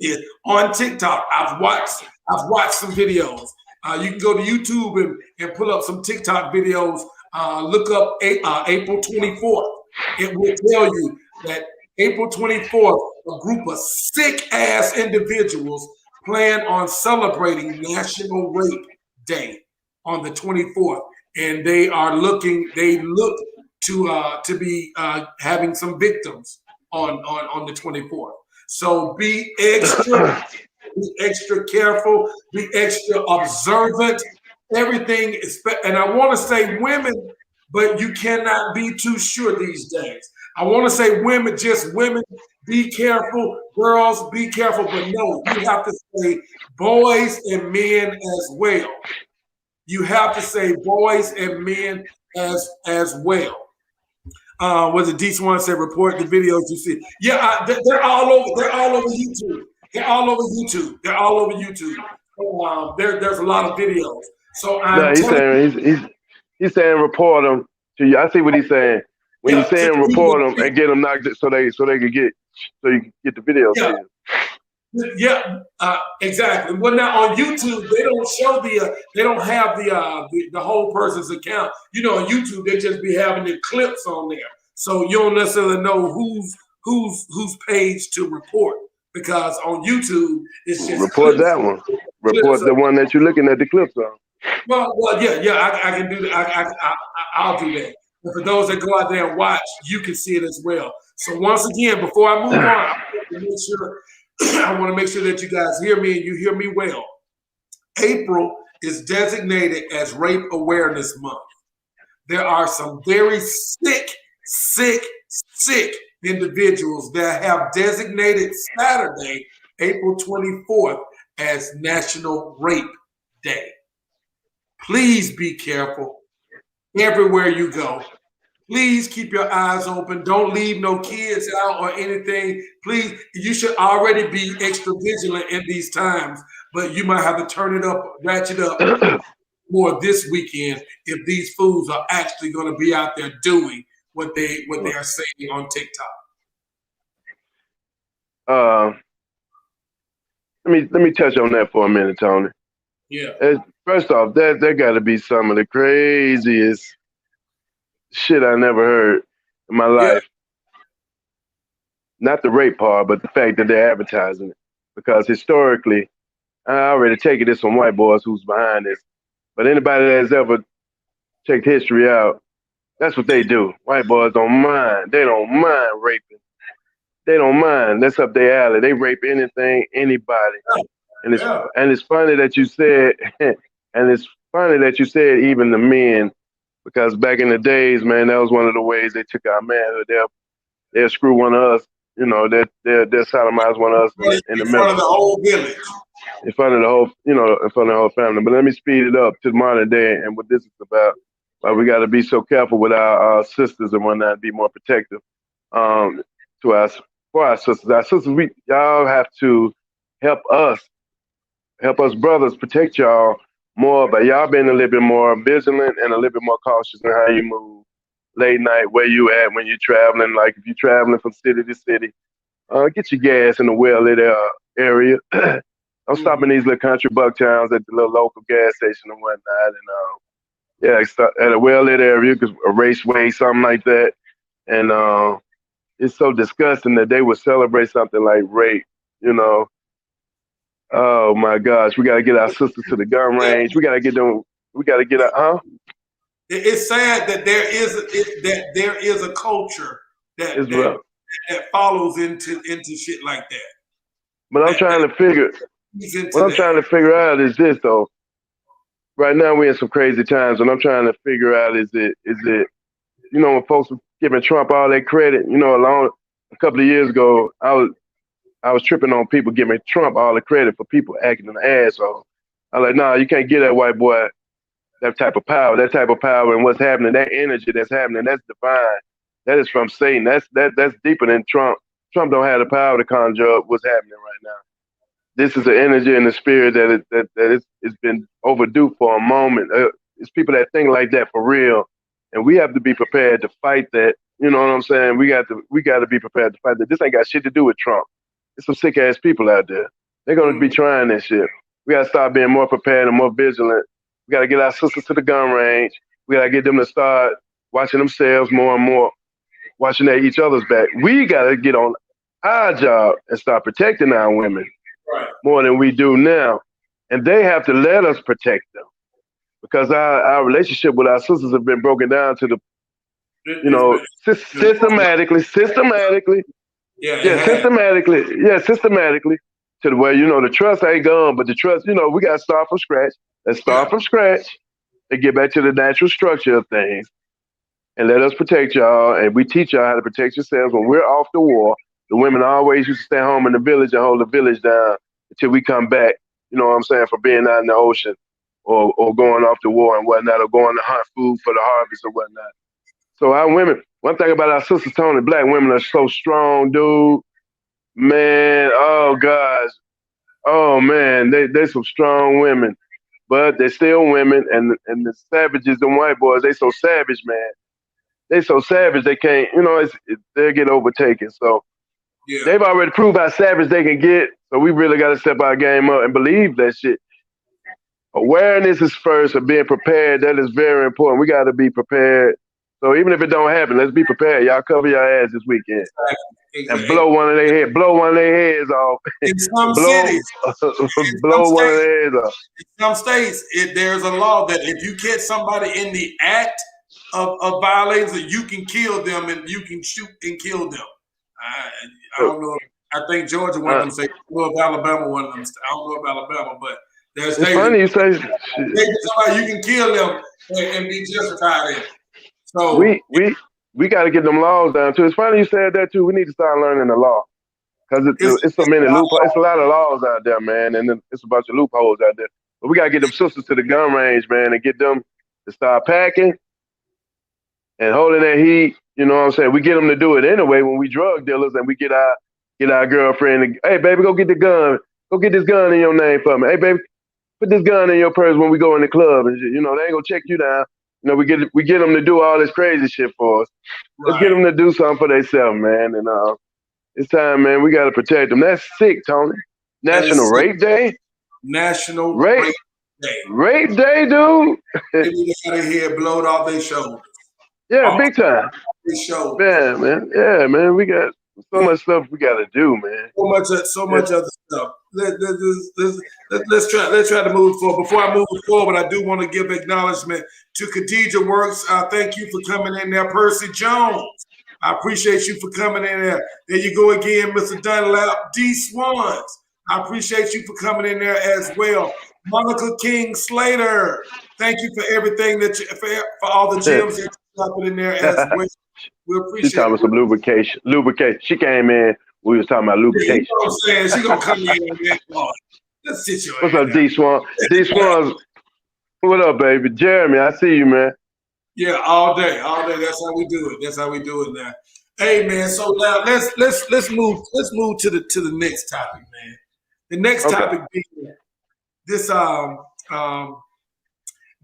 Speaker 2: is on TikTok. I've watched some videos. You can go to YouTube and pull up some TikTok videos. Look up April 24th. It will tell you that April 24th, a group of sick-ass individuals plan on celebrating National Rape Day on the 24th, and they look to be having some victims on the 24th. So be extra careful, be extra observant. Everything is, and I want to say women, but you cannot be too sure these days. I want to say women, be careful. Girls, be careful. But no, you have to say boys and men as well. You have to say boys and men as well. Was it D1 said report the videos you see? Yeah, they're all over. They're all over YouTube. So, there's a lot of videos. So
Speaker 4: he's saying report them to you. I see what he's saying. When he's saying report them and get them knocked so you can get the video.
Speaker 2: Yeah, exactly. Well, now on YouTube they don't show they don't have the whole person's account. You know, on YouTube they just be having the clips on there, so you don't necessarily know whose page to report, because on YouTube it's just
Speaker 4: report clips. That one. Report the one that you're looking at the clips on.
Speaker 2: Well, yeah, I can do that. I'll do that. And for those that go out there and watch, you can see it as well. So once again, before I move on, I want to make sure that you guys hear me and you hear me well. April is designated as Rape Awareness Month. There are some very sick individuals that have designated Saturday, April 24th, as National Rape Day. Please be careful everywhere you go. Please keep your eyes open. Don't leave no kids out or anything. Please, you should already be extra vigilant in these times, but you might have to turn it up, ratchet up more this weekend if these fools are actually going to be out there doing what they are saying on TikTok.
Speaker 4: Let me touch on that for a minute, Tony.
Speaker 2: Yeah.
Speaker 4: First off, there got to be some of the craziest shit I never heard in my life. Not the rape part, but the fact that they're advertising it. Because historically, I already take it as some white boys who's behind this. But anybody that's ever checked history out, that's what they do. White boys don't mind. They don't mind raping. They don't mind. That's up their alley. They rape anything, anybody. And it's funny that you said, even the men, because back in the days, man, that was one of the ways they took our manhood. They'll screw one of us, you know, they'll sodomize one of us in front of the whole village. In front of the whole family. But let me speed it up to modern day and what this is about. but we got to be so careful with our sisters and whatnot, be more protective to us for our sisters. Our sisters, y'all have to help us, brothers, protect y'all more. But y'all being a little bit more vigilant and a little bit more cautious in how you move late night, where you at when you're traveling. Like if you're traveling from city to city, get your gas in the well-lit area. Don't stop in these little country buck towns at the little local gas station and whatnot. And start at a well-lit area, cause a raceway, something like that. And it's so disgusting that they would celebrate something like rape. You know, oh my gosh, we gotta get our sisters to the gun range. We gotta get them. We gotta get
Speaker 2: It's sad that there is a culture that follows into shit like that.
Speaker 4: But I'm trying to figure. What I'm trying to figure out is this though. Right now we're in some crazy times, and I'm trying to figure out is it you know, when folks were giving Trump all that credit, you know, a couple of years ago, I was tripping on people giving Trump all the credit for people acting an asshole. I was like, nah, you can't give that white boy that type of power, and what's happening, that energy that's happening, that's divine. That is from Satan. That's deeper than Trump. Trump don't have the power to conjure up what's happening right now. This is an energy and the spirit that it's been overdue for a moment. It's people that think like that for real, and we have to be prepared to fight that. You know what I'm saying? We got to be prepared to fight that. This ain't got shit to do with Trump. There's some sick ass people out there. They're gonna be trying this shit. We gotta start being more prepared and more vigilant. We gotta get our sisters to the gun range. We gotta get them to start watching themselves more and more, watching at each other's back. We gotta get on our job and start protecting our women more than we do now. And they have to let us protect them, because our relationship with our sisters have been broken down to the, you know, systematically systematically to the way, you know, the trust ain't gone, but the trust, you know, we got to start from scratch. Let's start from scratch and get back to the natural structure of things, and let us protect y'all. And we teach y'all how to protect yourselves. When we're off the war, the women always used to stay home in the village and hold the village down until we come back, you know what I'm saying, for being out in the ocean or going off the war and whatnot, or going to hunt food for the harvest or whatnot. So our women, one thing about our sisters, Tony, black women are so strong, dude. Man, oh gosh. Oh man, they some strong women. But they're still women, and the savages, the white boys, they so savage, man. They so savage they can't, you know, they'll get overtaken. So they've already proved how savage they can get. So we really got to step our game up and believe that shit. Awareness is first, and being prepared. That is very important. We got to be prepared. So even if it don't happen, let's be prepared. Y'all cover your ass this weekend. Exactly. And blow one of their heads off.
Speaker 2: In some cities,
Speaker 4: blow one of their heads off.
Speaker 2: In some states, there's a law that if you catch somebody in the act of violating, you can kill them and you can shoot and kill them. I don't know. I think Georgia one of them states. I don't know if Alabama one of them. I don't know if Alabama, but there's states.
Speaker 4: It's funny you say.
Speaker 2: Somebody, you can kill them and be justified in. So
Speaker 4: we got to get them laws down too. It's funny you said that too. We need to start learning the law, because it's so many loopholes. It's a lot of laws out there, man, and then it's a bunch of loopholes out there. But we got to get them sisters to the gun range, man, and get them to start packing and holding that heat. You know what I'm saying? We get them to do it anyway when we drug dealers, and we get our girlfriend. And, hey, baby, go get the gun. Go get this gun in your name for me. Hey, baby, put this gun in your purse when we go in the club. And you know, they ain't gonna check you down. You know, we get them to do all this crazy shit for us. Right. Let's get them to do something for themselves, man. And it's time, man. We got to protect them. That's sick, Tony. National Rape Day?
Speaker 2: National Rape Day.
Speaker 4: Rape Day, dude.
Speaker 2: They need to get out of here, blow it off their shoulders.
Speaker 4: Yeah, big time. Man. Yeah, man. We got so much stuff we got to do, man.
Speaker 2: So much other stuff. Let's try to move forward. Before I move forward, I do want to give acknowledgement to Khadijah Works. Thank you for coming in there. Percy Jones, I appreciate you for coming in there. There you go again, Mr. Dunlap. D. Swans, I appreciate you for coming in there as well. Monica King Slater, thank you for everything for all the gems that you're dropping in there as well. We appreciate it.
Speaker 4: She's talking about some lubrication. She came in. We was talking about lubrication.
Speaker 2: You know what I'm saying? She gonna come in and get on. Let's sit your
Speaker 4: What's up, D Swan? D Swans, what up, baby? Jeremy, I see you, man.
Speaker 2: Yeah, all day. That's how we do it. That's how we do it now. Hey man, so now let's move to the next topic, man. The next
Speaker 4: Okay.
Speaker 2: topic being this um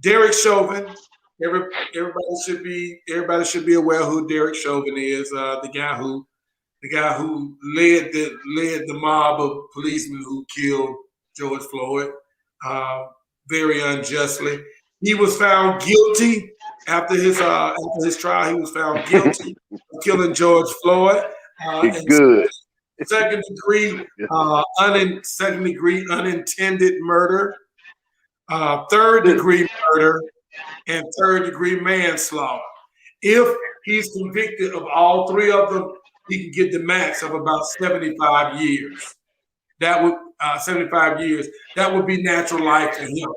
Speaker 2: Derek Chauvin. Everybody should be aware who Derek Chauvin is. The guy who led the mob of policemen who killed George Floyd very unjustly. He was found guilty after his trial. He was found guilty of killing George Floyd.
Speaker 4: Good.
Speaker 2: Second degree unintended murder, third degree murder, and third degree manslaughter. If he's convicted of all three of them, he can get the max of about 75 years. That would 75 years. That would be natural life for him.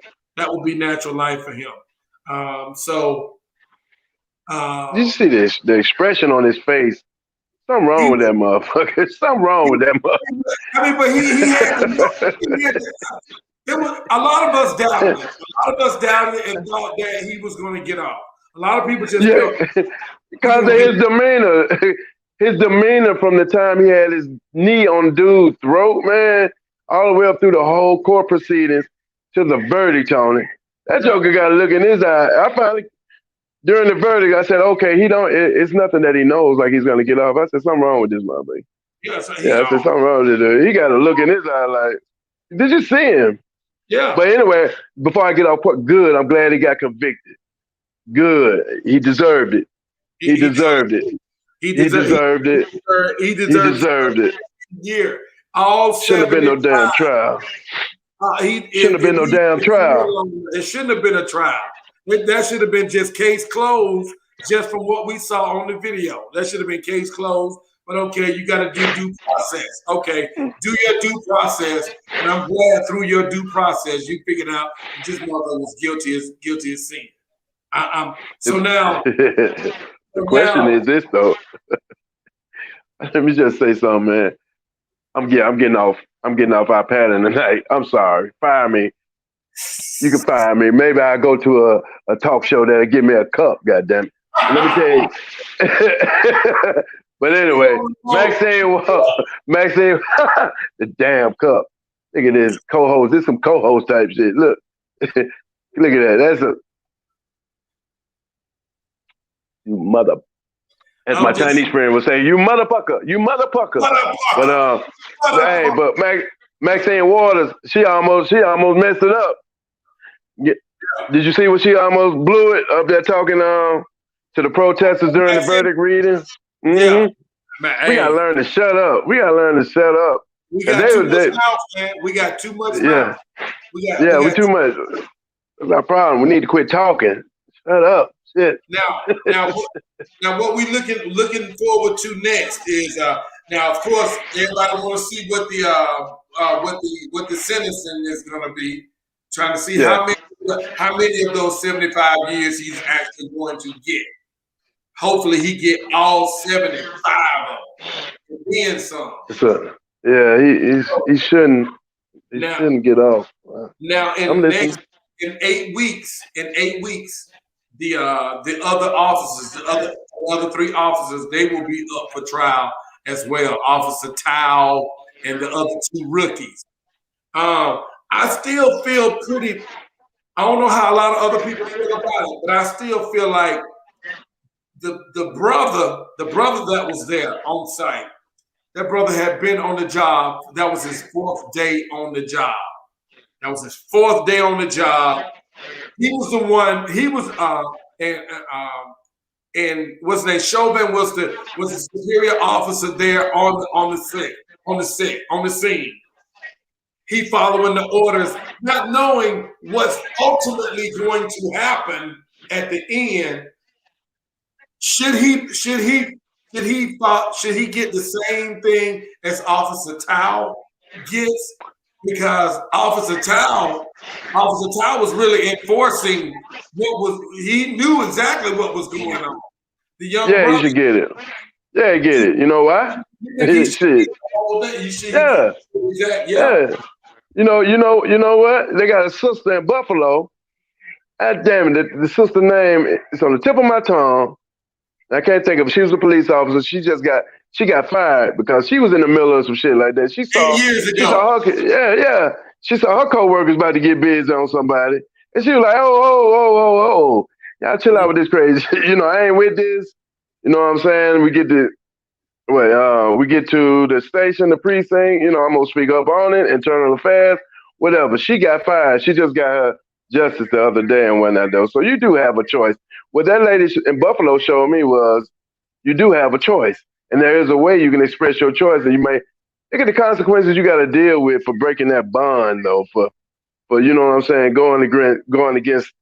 Speaker 4: Did you see this? The expression on his face. Something wrong with that motherfucker. Something wrong with that motherfucker.
Speaker 2: I mean, but he had there was a lot of us doubted it. A lot of us doubted it and thought that he was going to get off. A lot of people just felt
Speaker 4: because of his demeanor. His demeanor from the time he had his knee on dude's throat, man, all the way up through the whole court proceedings to the verdict, Tony. That joker got a look in his eye. I finally, during the verdict, I said, okay, it's nothing that he knows like he's going to get off. I said, something wrong with this motherfucker.
Speaker 2: I
Speaker 4: said, something wrong with it. He got a look in his eye like, did you see him?
Speaker 2: Yeah.
Speaker 4: But anyway, before I get off, good, I'm glad he got convicted. Good. He deserved it. He deserved it.
Speaker 2: He deserved it. Yeah. All
Speaker 4: shouldn't have been no damn trial. Shouldn't have been no damn trial.
Speaker 2: It shouldn't have been a trial. That should have been just case closed, just from what we saw on the video. That should have been case closed. But okay, you got to do due process. Okay, do your due process. And I'm glad through your due process you figured out that this mother was guilty as sin. So now.
Speaker 4: The question is this though. Let me just say something, man. I'm getting off our pattern tonight. I'm sorry. Fire me. You can fire me. Maybe I'll go to a talk show that'll give me a cup, goddammit. Let me tell you. But anyway, Maxine, the damn cup. Look at this co-host. This is some co-host type shit. Look. Look at that. That's a you mother. As my Chinese friend would say, you motherfucker. But hey, but Maxine Waters, she almost messed it up. Yeah. Did you see what she almost blew it up there talking to the protesters during the verdict reading? Mm-hmm.
Speaker 2: Yeah. Man,
Speaker 4: we gotta learn to shut up. We got
Speaker 2: too much mouth, man. We got too much mouth.
Speaker 4: We too much. That's our problem. We need to quit talking. Shut up. Shit.
Speaker 2: Now, what we looking forward to next is now, of course, everybody want to see what the sentencing is going to be. Trying to see how many of those 75 years he's actually going to get. Hopefully, he get all 75 of them, and then some.
Speaker 4: He shouldn't. He shouldn't get off.
Speaker 2: Now, in 8 weeks, the other officers, the other three officers, they will be up for trial as well. Officer Tao and the other two rookies. I still feel pretty. I don't know how a lot of other people feel about it, but I still feel like the brother that was there on site, that brother had been on the job. That was his 4th day on the job. He was the one. He was and what's his name? Chauvin was the superior officer there on the scene. He following the orders, not knowing what's ultimately going to happen at the end. Should he get the same thing as Officer Tao gets? Because Officer Tao was really enforcing he knew exactly what was going on. The young brother,
Speaker 4: he should get it. Yeah, he get it. You know why? Shit. Yeah. You know what? They got a sister in Buffalo God damn it, the sister name is on the tip of my tongue. I can't think of it. She was a police officer. She got fired because she was in the middle of some shit like that.
Speaker 2: 8 years ago.
Speaker 4: Yeah. She saw her coworkers about to get busy on somebody. And she was like, oh. Y'all chill out with this crazy shit. You know, I ain't with this. You know what I'm saying? We get to the station, the precinct, you know, I'm gonna speak up on it, internal affairs, whatever. She got fired. She just got her justice the other day and whatnot though. So you do have a choice. What that lady in Buffalo showed me was you do have a choice. And there is a way you can express your choice, and you may look at the consequences you gotta deal with for breaking that bond though, for you know what I'm saying, going against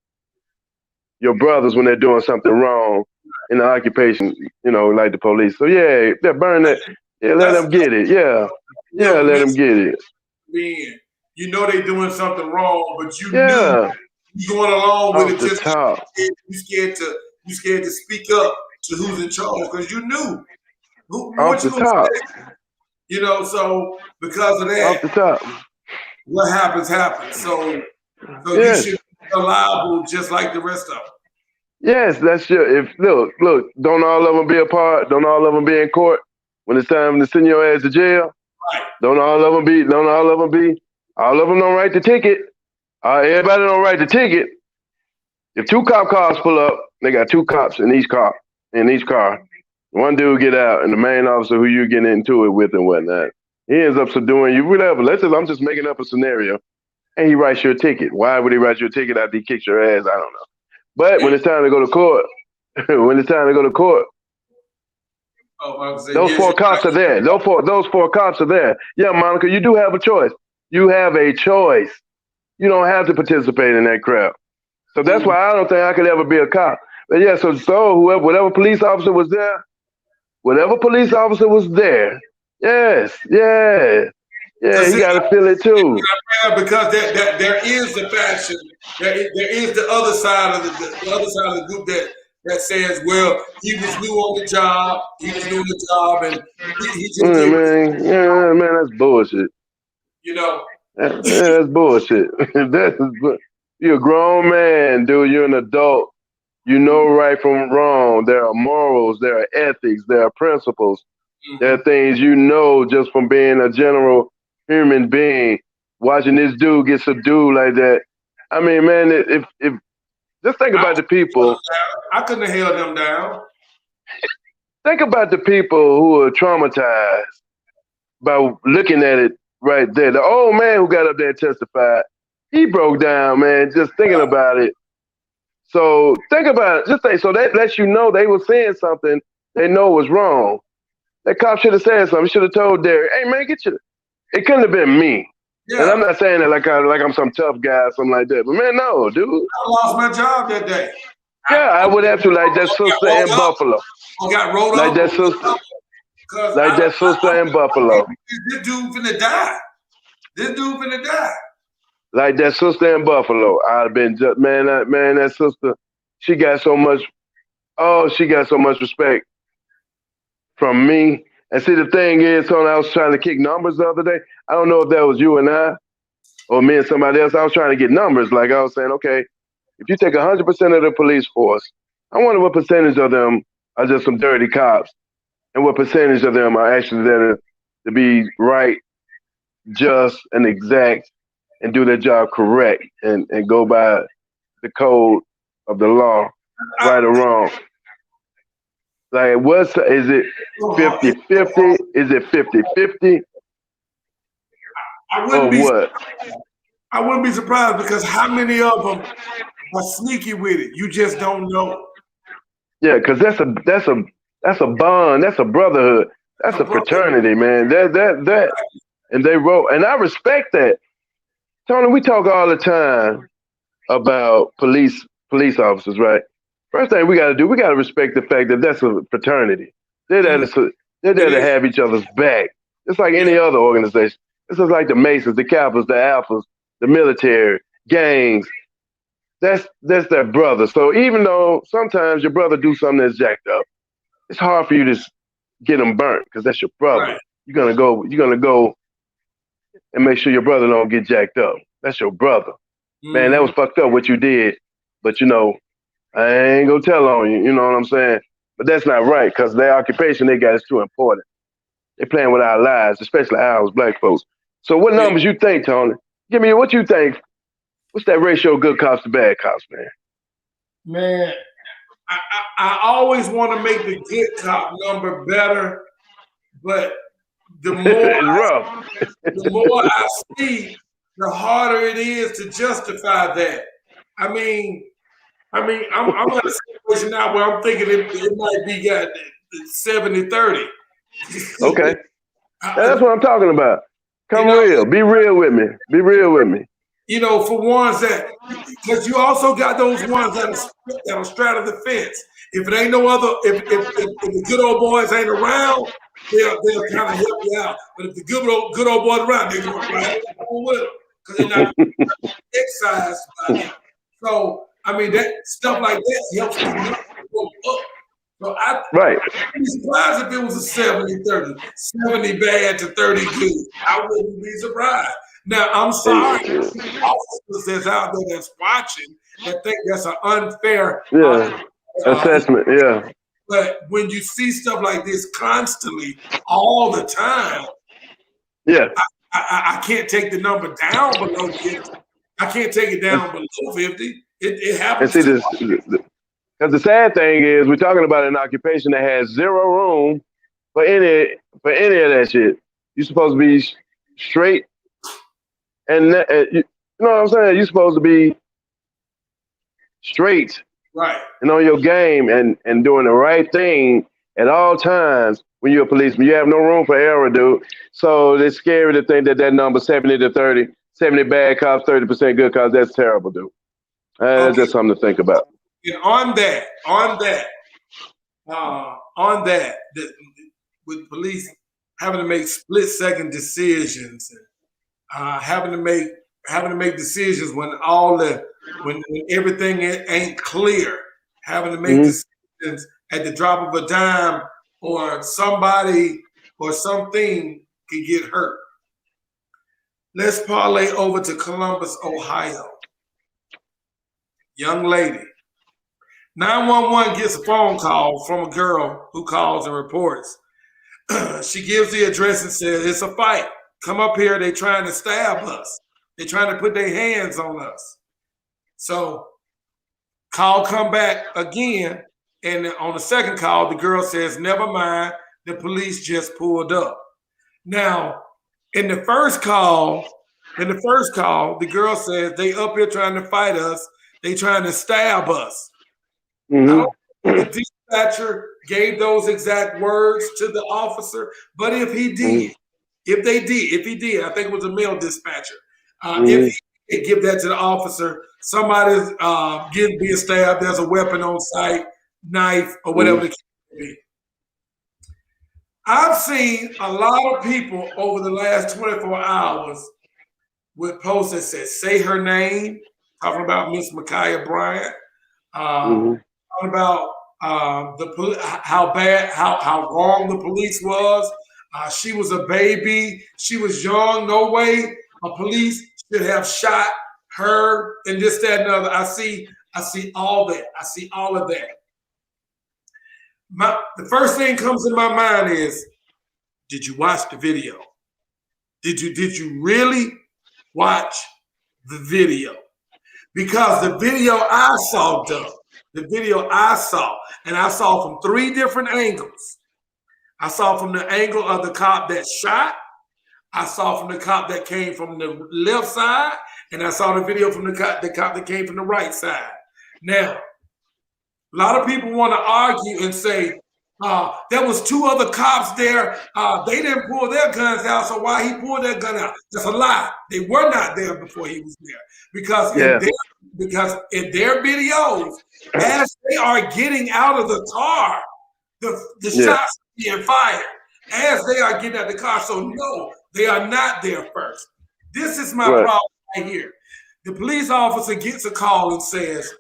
Speaker 4: your brothers when they're doing something wrong in the occupation, you know, like the police. So yeah, they're burning that. Yeah, let them get it. Yeah, let them get it.
Speaker 2: Man, you know they doing something wrong, but you
Speaker 4: Yeah,
Speaker 2: knew you going along with
Speaker 4: off
Speaker 2: it.
Speaker 4: the
Speaker 2: Just
Speaker 4: top.
Speaker 2: you scared to speak up to who's in charge because you knew
Speaker 4: Off
Speaker 2: what
Speaker 4: the
Speaker 2: you gonna
Speaker 4: top.
Speaker 2: say. You know, so because of
Speaker 4: Off the
Speaker 2: that,
Speaker 4: top.
Speaker 2: what happens. So you
Speaker 4: Yes.
Speaker 2: should be liable just like the rest of them.
Speaker 4: Yes, that's your. If look, don't all of them be a part? Don't all of them be in court when it's time to send your ass to jail?
Speaker 2: Right.
Speaker 4: Don't all of them be? All of them don't write the ticket. Everybody don't write the ticket. If two cop cars pull up, they got two cops in each car. One dude get out, and the main officer who you getting into it with and whatnot, he ends up subduing you. Whatever. I'm just making up a scenario, and he writes you a ticket. Why would he write you a ticket after he kicks your ass? I don't know. But when it's time to go to court, those four cops are there. Those four cops are there. Yeah, Monica, you do have a choice. You have a choice. You don't have to participate in that crap. So that's why I don't think I could ever be a cop. But yeah, so whatever police officer was there, yes, he got to feel it too.
Speaker 2: Because there is the faction, there is the other side of the group that says, well, he was new on the job, he was doing the job, and he just
Speaker 4: man, that's bullshit.
Speaker 2: You know,
Speaker 4: that's bullshit. You're a grown man, dude. You're an adult. You know right from wrong. There are morals, there are ethics, there are principles. Mm-hmm. There are things you know just from being a general human being. Watching this dude get subdued like that. I mean, man, if just think about the people.
Speaker 2: I couldn't have held them down.
Speaker 4: Think about the people who are traumatized by looking at it right there. The old man who got up there and testified, he broke down, man, just thinking about it. So think about it. So that lets you know they were saying something they know was wrong. That cop should have said something. He should have told Derek, hey, man, it couldn't have been me. Yeah. And I'm not saying that like I'm some tough guy or something like that. But, man, no, dude.
Speaker 2: I lost my job that day.
Speaker 4: Yeah, I would have to, like that sister in Buffalo.
Speaker 2: I got rolled
Speaker 4: like
Speaker 2: up.
Speaker 4: That sister in Buffalo.
Speaker 2: This dude finna die.
Speaker 4: Like that sister in Buffalo. I'd have been just, man, that sister, she got so much respect from me. And see, the thing is, Tony, I was trying to kick numbers the other day. I don't know if that was you and I or me and somebody else. I was trying to get numbers. Like I was saying, okay, if you take 100% of the police force, I wonder what percentage of them are just some dirty cops and what percentage of them are actually there to be right, just, and exact and do their job correct and go by the code of the law, right or wrong. Like, is it 50-50? Is it 50-50?
Speaker 2: I wouldn't be surprised because how many of them are sneaky with it? You just don't know.
Speaker 4: Yeah, because that's a bond, that's a brotherhood, that's a fraternity, man. That, and they wrote, and I respect that. Tony, we talk all the time about police officers, right? First thing we got to do, we got to respect the fact that that's a fraternity. They're there to have each other's back. It's like any other organization. This is like the Masons, the Kappas, the Alphas, the military, gangs. That's their brother. So even though sometimes your brother do something that's jacked up, it's hard for you to get them burnt because that's your brother. Right. You're gonna go and make sure your brother don't get jacked up. That's your brother. Man, that was fucked up what you did. But you know, I ain't gonna tell on you. You know what I'm saying? But that's not right because their occupation they got is too important. They playing with our lives, especially ours, black folks. So what
Speaker 2: Yeah,
Speaker 4: numbers you think, Tony? Give me what you think. What's that ratio of good cops to bad cops, man?
Speaker 2: man. I always want to make the good cop number better, but the more
Speaker 4: It's rough.
Speaker 2: I see, the harder it is to justify that. I mean, I'm in a situation now where I'm thinking it might be got 70-30.
Speaker 4: Okay. That's what I'm talking about.
Speaker 2: You
Speaker 4: Come
Speaker 2: know,
Speaker 4: real. Be real with me. Be real with me.
Speaker 2: you know, for ones that, because you also got those ones that'll straddle the fence. If it ain't no other, if the good old boys ain't around, they'll kind of help you out. But if the good old boys around, they're gonna ride along with them because they're not excised by them. So I mean, that stuff like that helps the number go up. So I'd
Speaker 4: Right.
Speaker 2: be surprised if it was a 70-30, 70 bad to 30 good. I wouldn't be surprised. Now, I'm sorry, officers that's out there that's watching that think that's an unfair
Speaker 4: Yeah. Assessment. Yeah.
Speaker 2: but when you see stuff like this constantly, all the time,
Speaker 4: Yeah.
Speaker 2: I can't take the number down below 50. I can't take it down below 50. It
Speaker 4: And
Speaker 2: happens
Speaker 4: see
Speaker 2: to
Speaker 4: this because the sad thing is we're talking about an occupation that has zero room for any of that shit. You're supposed to be straight and you know what I'm saying? You're supposed to be straight
Speaker 2: right.
Speaker 4: and on your game and doing the right thing at all times when you're a policeman. You have no room for error, dude. So it's scary to think that number 70-30, 70 bad cops, 30% good cops, that's terrible, dude. That's just something to think about.
Speaker 2: And on that, with police having to make split-second decisions, and having to make decisions when when everything ain't clear, having to make decisions at the drop of a dime, or somebody or something can get hurt. Let's parlay over to Columbus, Ohio. Young lady. 911 gets a phone call from a girl who calls and reports. She gives the address and says, it's a fight. Come up here. They're trying to stab us. They're trying to put their hands on us. So call come back again. And on the second call, the girl says, never mind. The police just pulled up. Now, in the first call, the girl says, they up here trying to fight us. They trying to stab us.
Speaker 4: Mm-hmm.
Speaker 2: I don't know if the dispatcher gave those exact words to the officer, but if he did, if he did, I think it was a male dispatcher. If he did give that to the officer, somebody's being stabbed, there's a weapon on site, knife, or whatever the case may be. I've seen a lot of people over the last 24 hours with posts that says, say her name, talking about Miss Ma'Khia Bryant, talking about how wrong the police was. She was a baby. She was young. No way a police should have shot her and this, that, and other. I see all that. I see all of that. The first thing comes in my mind is, did you watch the video? Did you really watch the video? Because the video I saw, and I saw from three different angles. I saw from the angle of the cop that shot. I saw from the cop that came from the left side, and I saw the video from the cop that came from the right side. Now, a lot of people want to argue and say, there was two other cops there. They didn't pull their guns out, so why he pulled their gun out? That's a lie. They were not there before he was there. Because in their videos, as they are getting out of the car, the shots being fired as they are getting out of the car. So no, they are not there first. This is my problem right here. The police officer gets a call and says,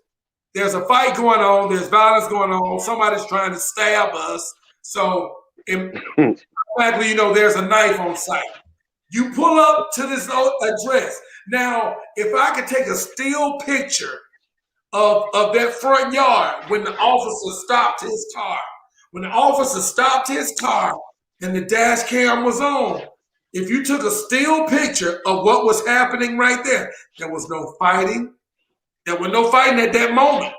Speaker 2: there's a fight going on, there's violence going on, somebody's trying to stab us. So automatically, there's a knife on site. You pull up to this address. Now, if I could take a still picture of that front yard when the officer stopped his car. When the officer stopped his car and the dash cam was on, if you took a still picture of what was happening right there, there was no fighting. There was no fighting at that moment.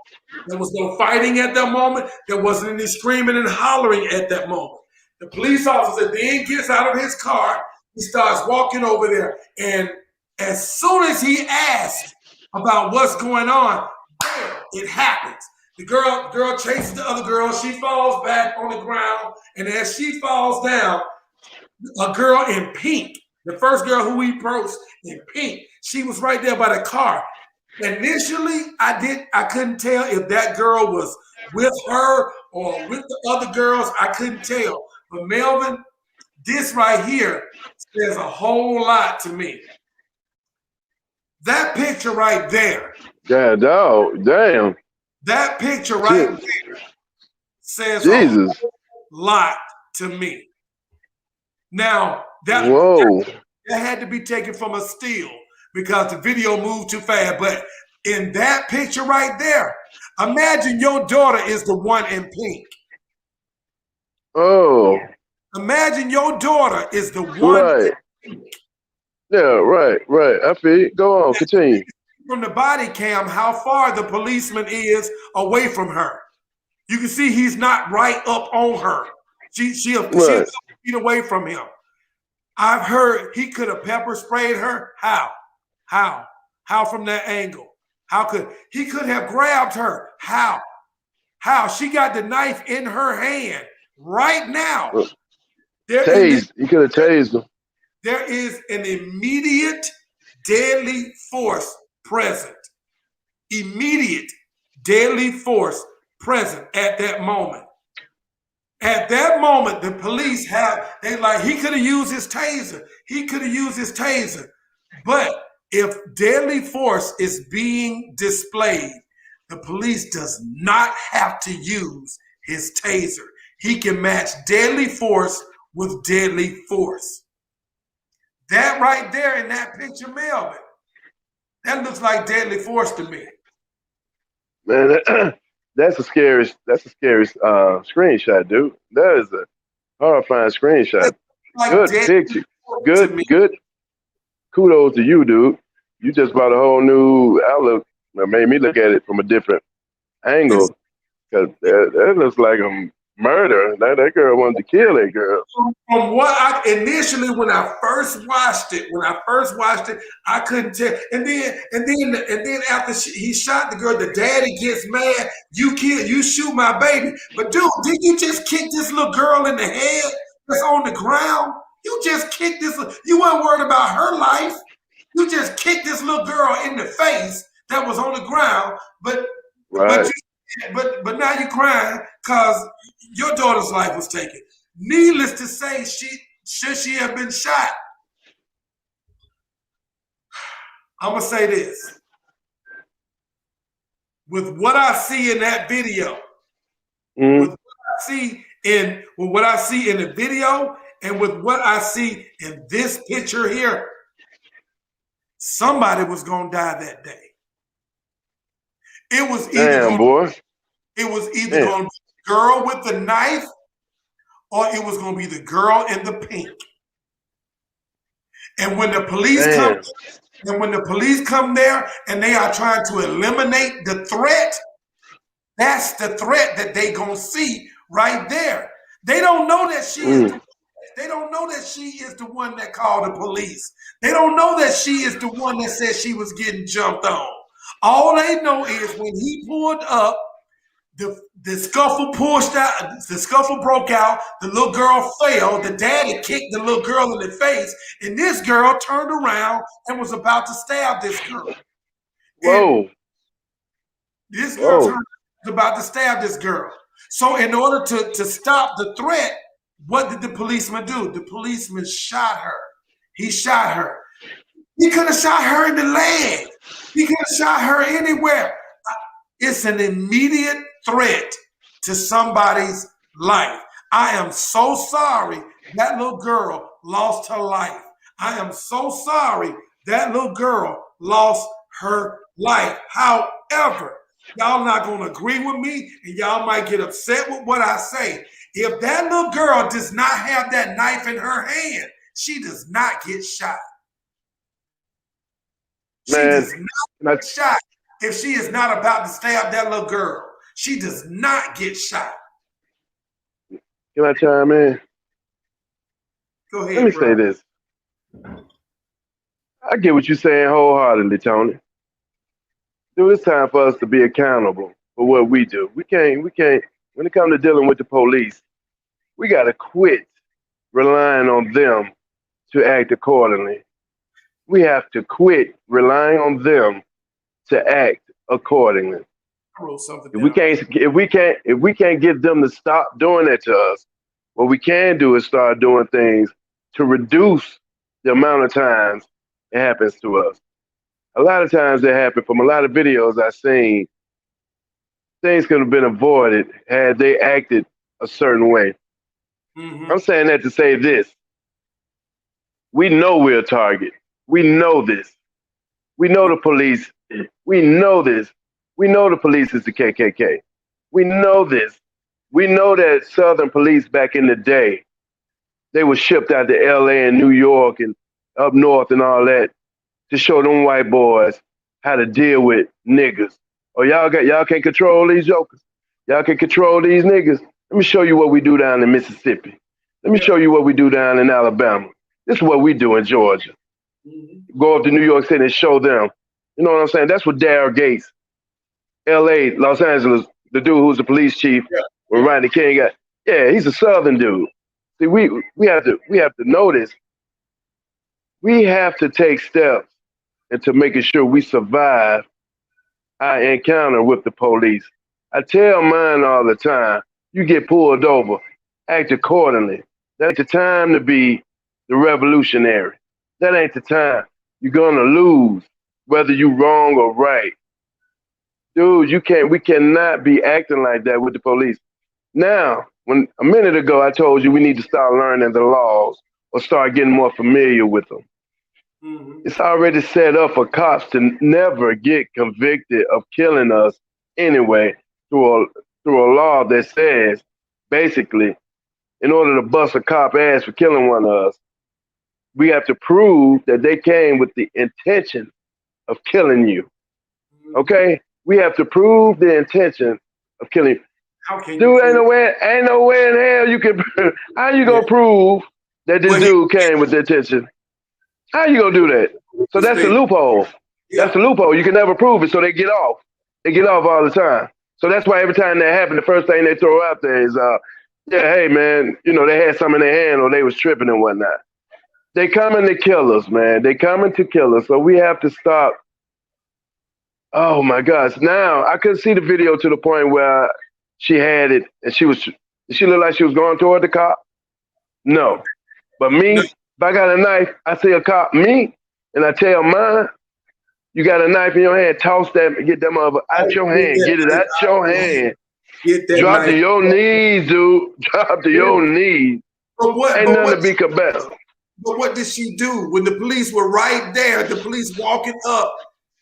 Speaker 2: There was no fighting at that moment. There wasn't any screaming and hollering at that moment. The police officer then gets out of his car. He starts walking over there. And as soon as he asks about what's going on, bam, it happens. The girl chases the other girl. She falls back on the ground. And as she falls down, a girl in pink, the first girl who we approached in pink, she was right there by the car. Initially, I couldn't tell if that girl was with her or with the other girls. I couldn't tell. But Melvin, this right here says a whole lot to me. That picture right there.
Speaker 4: Yeah, dog. Damn.
Speaker 2: That picture right there says
Speaker 4: Jesus.
Speaker 2: a lot to me. Now, that had to be taken from a still because the video moved too fast. But in that picture right there, imagine your daughter is the one in pink.
Speaker 4: Oh.
Speaker 2: Imagine your daughter is the one
Speaker 4: right.
Speaker 2: in pink.
Speaker 4: Yeah, right. I feel you. Go on, continue.
Speaker 2: From the body cam, how far the policeman is away from her. You can see he's not right up on her. She's a couple feet away from him. I've heard he could have pepper sprayed her. How from that angle? He could have grabbed her? How? She got the knife in her hand right now.
Speaker 4: He could have tased him.
Speaker 2: There is an immediate deadly force present. Immediate deadly force present at that moment. At that moment, the police he could have used his taser. But if deadly force is being displayed, the police does not have to use his taser. He can match deadly force with deadly force. That right there in that picture, Melvin, that looks like deadly force to me.
Speaker 4: Man, that's a scary screenshot, dude. That is a horrifying screenshot.
Speaker 2: Like
Speaker 4: good picture. Good. Kudos to you, dude. You just brought a whole new outlook that made me look at it from a different angle. Because that looks like a murder. That girl wanted to kill that girl.
Speaker 2: From what initially when I first watched it, I couldn't tell. And then after he shot the girl, the daddy gets mad. You shoot my baby. But dude, did you just kick this little girl in the head that's on the ground? You just kicked this. You weren't worried about her life. You just kicked this little girl in the face that was on the ground. But now you're crying because your daughter's life was taken. Needless to say, should she have been shot? I'm gonna say this. With what I see in that video, with what I see in the video, and with what I see in this picture here, somebody was gonna die that day. It was either going to be the girl with the knife, or it was going to be the girl in the pink. And when the police come there and they are trying to eliminate the threat, that's the threat that they gonna see right there. They don't know that she is. They don't know that she is the one that called the police. They don't know that she is the one that said she was getting jumped on. All they know is when he pulled up, the scuffle the scuffle broke out, the little girl fell, the daddy kicked the little girl in the face, and this girl turned around and was about to stab this girl.
Speaker 4: Whoa.
Speaker 2: This girl was about to stab this girl. So in order to stop the threat, what did the policeman do? The policeman shot her. He shot her. He could have shot her in the leg. He could have shot her anywhere. It's an immediate threat to somebody's life. I am so sorry that little girl lost her life. I am so sorry that little girl lost her life. However, Y'all not going to agree with me, and y'all might get upset with what I say. If that little girl does not have that knife in her hand, she does not get shot. She does not get shot if she is not about to stab that little girl. She does not get shot.
Speaker 4: Can I chime in?
Speaker 2: Go ahead,
Speaker 4: Let me
Speaker 2: bro.
Speaker 4: say this. I get what you're saying wholeheartedly, Tony. Dude, it's time for us to be accountable for what we do. We can't, when it comes to dealing with the police, we got to quit relying on them to act accordingly. We have to quit relying on them to act accordingly.
Speaker 2: I wrote something
Speaker 4: If
Speaker 2: down.
Speaker 4: we can't get them to stop doing that to us, what we can do is start doing things to reduce the amount of times it happens to us. A lot of times it happened from a lot of videos I've seen. Things could have been avoided had they acted a certain way.
Speaker 2: Mm-hmm.
Speaker 4: I'm saying that to say this. We know we're a target. We know this. We know the police. We know this. We know the police is the KKK. We know this. We know that Southern police back in the day, they were shipped out to LA and New York and up north and all that to show them white boys how to deal with niggas. Oh, y'all can't control these jokers. Y'all can control these niggas. Let me show you what we do down in Mississippi. Let me show you what we do down in Alabama. This is what we do in Georgia. Mm-hmm. Go up to New York City and show them. You know what I'm saying? That's what Daryl Gates, LA, Los Angeles, the dude who's the police chief, when Rodney King got. Yeah, he's a Southern dude. See, we have to notice. We have to take steps into making sure we survive our encounter with the police. I tell mine all the time, you get pulled over, act accordingly. That ain't the time to be the revolutionary. That ain't the time. You're gonna lose, whether you wrong or right. Dude, we cannot be acting like that with the police. Now, when a minute ago I told you we need to start learning the laws or start getting more familiar with them. Mm-hmm. It's already set up for cops to never get convicted of killing us anyway through a law that says, basically, in order to bust a cop ass for killing one of us, we have to prove that they came with the intention of killing you. Okay? We have to prove the intention of killing you.
Speaker 2: How can
Speaker 4: dude, ain't no way in hell you can. How you gonna prove that this dude came with the intention? How you gonna do that? So that's the loophole. That's the loophole. You can never prove it, so they get off. They get off all the time. So that's why every time that happens, the first thing they throw out there is, yeah, hey man, you know, they had something in their hand or they was tripping and whatnot. They coming to kill us, man. They coming to kill us. So we have to stop. Oh my gosh! Now I couldn't see the video to the point where she had it and she looked like she was going toward the cop. No, but me. If I got a knife, I see a cop, me, and I tell mine, you got a knife in your hand, toss that, get that motherfucker out your hand, get it out your hand. Drop to your knees, dude. Drop to your knees. Ain't nothing to be combative.
Speaker 2: But what did she do? When the police were right there, the police walking up,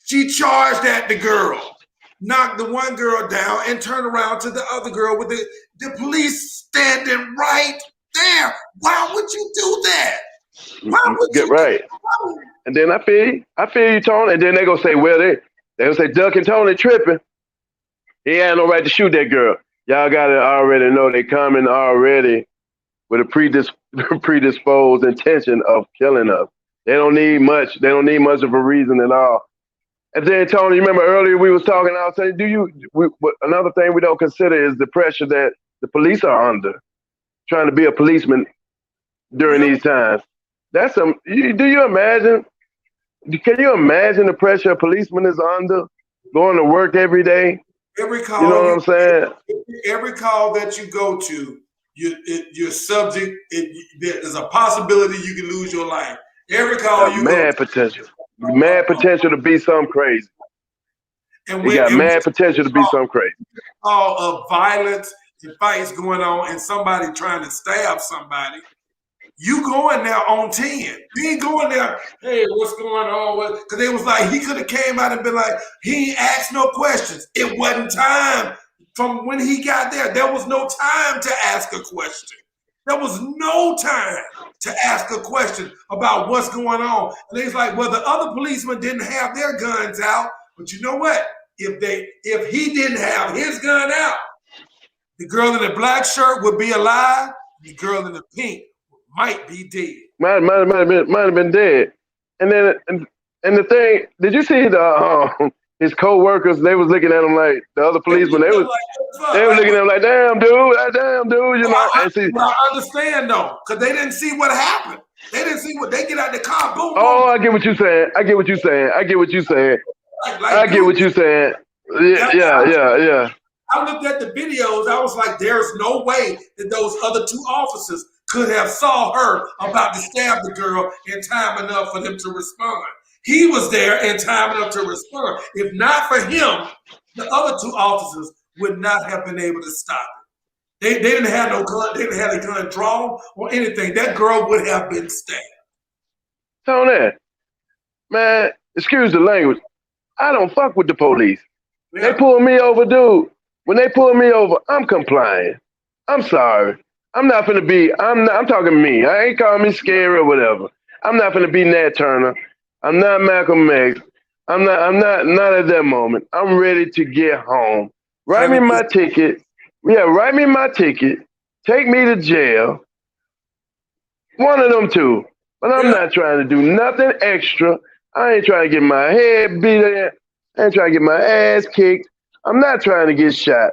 Speaker 2: she charged at the girl, knocked the one girl down, and turned around to the other girl with the police standing right there. Why would you do that?
Speaker 4: Get right. And then I feel you, Tony. And then they gonna say, well, they gonna say Duck and Tony tripping. He had no right to shoot that girl. Y'all gotta already know they coming already with a predisposed intention of killing us. They don't need much. They don't need much of a reason at all. And then Tony, you remember earlier we was talking. I was saying, another thing we don't consider is the pressure that the police are under, trying to be a policeman during these times. That's do you imagine? Can you imagine the pressure a policeman is under, going to work every day?
Speaker 2: Every call,
Speaker 4: you know what I'm saying?
Speaker 2: Every call that you go to, you're subject. There's a possibility you can lose your life. Every call you
Speaker 4: mad potential to be something crazy. And you got mad potential to be something crazy.
Speaker 2: All of violence and fights going on, and somebody trying to stab somebody. You going there on 10. You ain't going there, hey, what's going on? Because they was like, he could have came out and been like, he ain't asked no questions. It wasn't time. From when he got there was no time to ask a question. There was no time to ask a question about what's going on. And he's like, well, the other policemen didn't have their guns out. But you know what? If he didn't have his gun out, the girl in the black shirt would be alive. The girl in the pink might be dead.
Speaker 4: Might have been dead. And then and the thing, did you see the his co-workers? They was looking at him like the other policemen. They were looking at him like, damn dude, you know.
Speaker 2: I understand though, because they didn't see what happened. They didn't see what they get out the car. Boom, boom.
Speaker 4: Oh, I get what you're saying. I get what you're saying. I get what you're saying. Yeah.
Speaker 2: I looked at the videos. I was like, there's no way that those other two officers could have saw her about to stab the girl in time enough for them to respond. He was there in time enough to respond. If not for him, the other two officers would not have been able to stop it. They didn't have no gun. They didn't have a gun drawn or anything. That girl would have been stabbed.
Speaker 4: Tony, man, excuse the language. I don't fuck with the police. Yeah. They pull me over, dude. When they pull me over, I'm complying. I'm sorry. I'm not finna be, I'm talking me. I ain't calling me scary or whatever. I'm not finna be Nat Turner. I'm not Malcolm X. I'm not at that moment. I'm ready to get home. Write me my ticket. Yeah, write me my ticket. Take me to jail. One of them two. But I'm not trying to do nothing extra. I ain't trying to get my head beat in. I ain't trying to get my ass kicked. I'm not trying to get shot.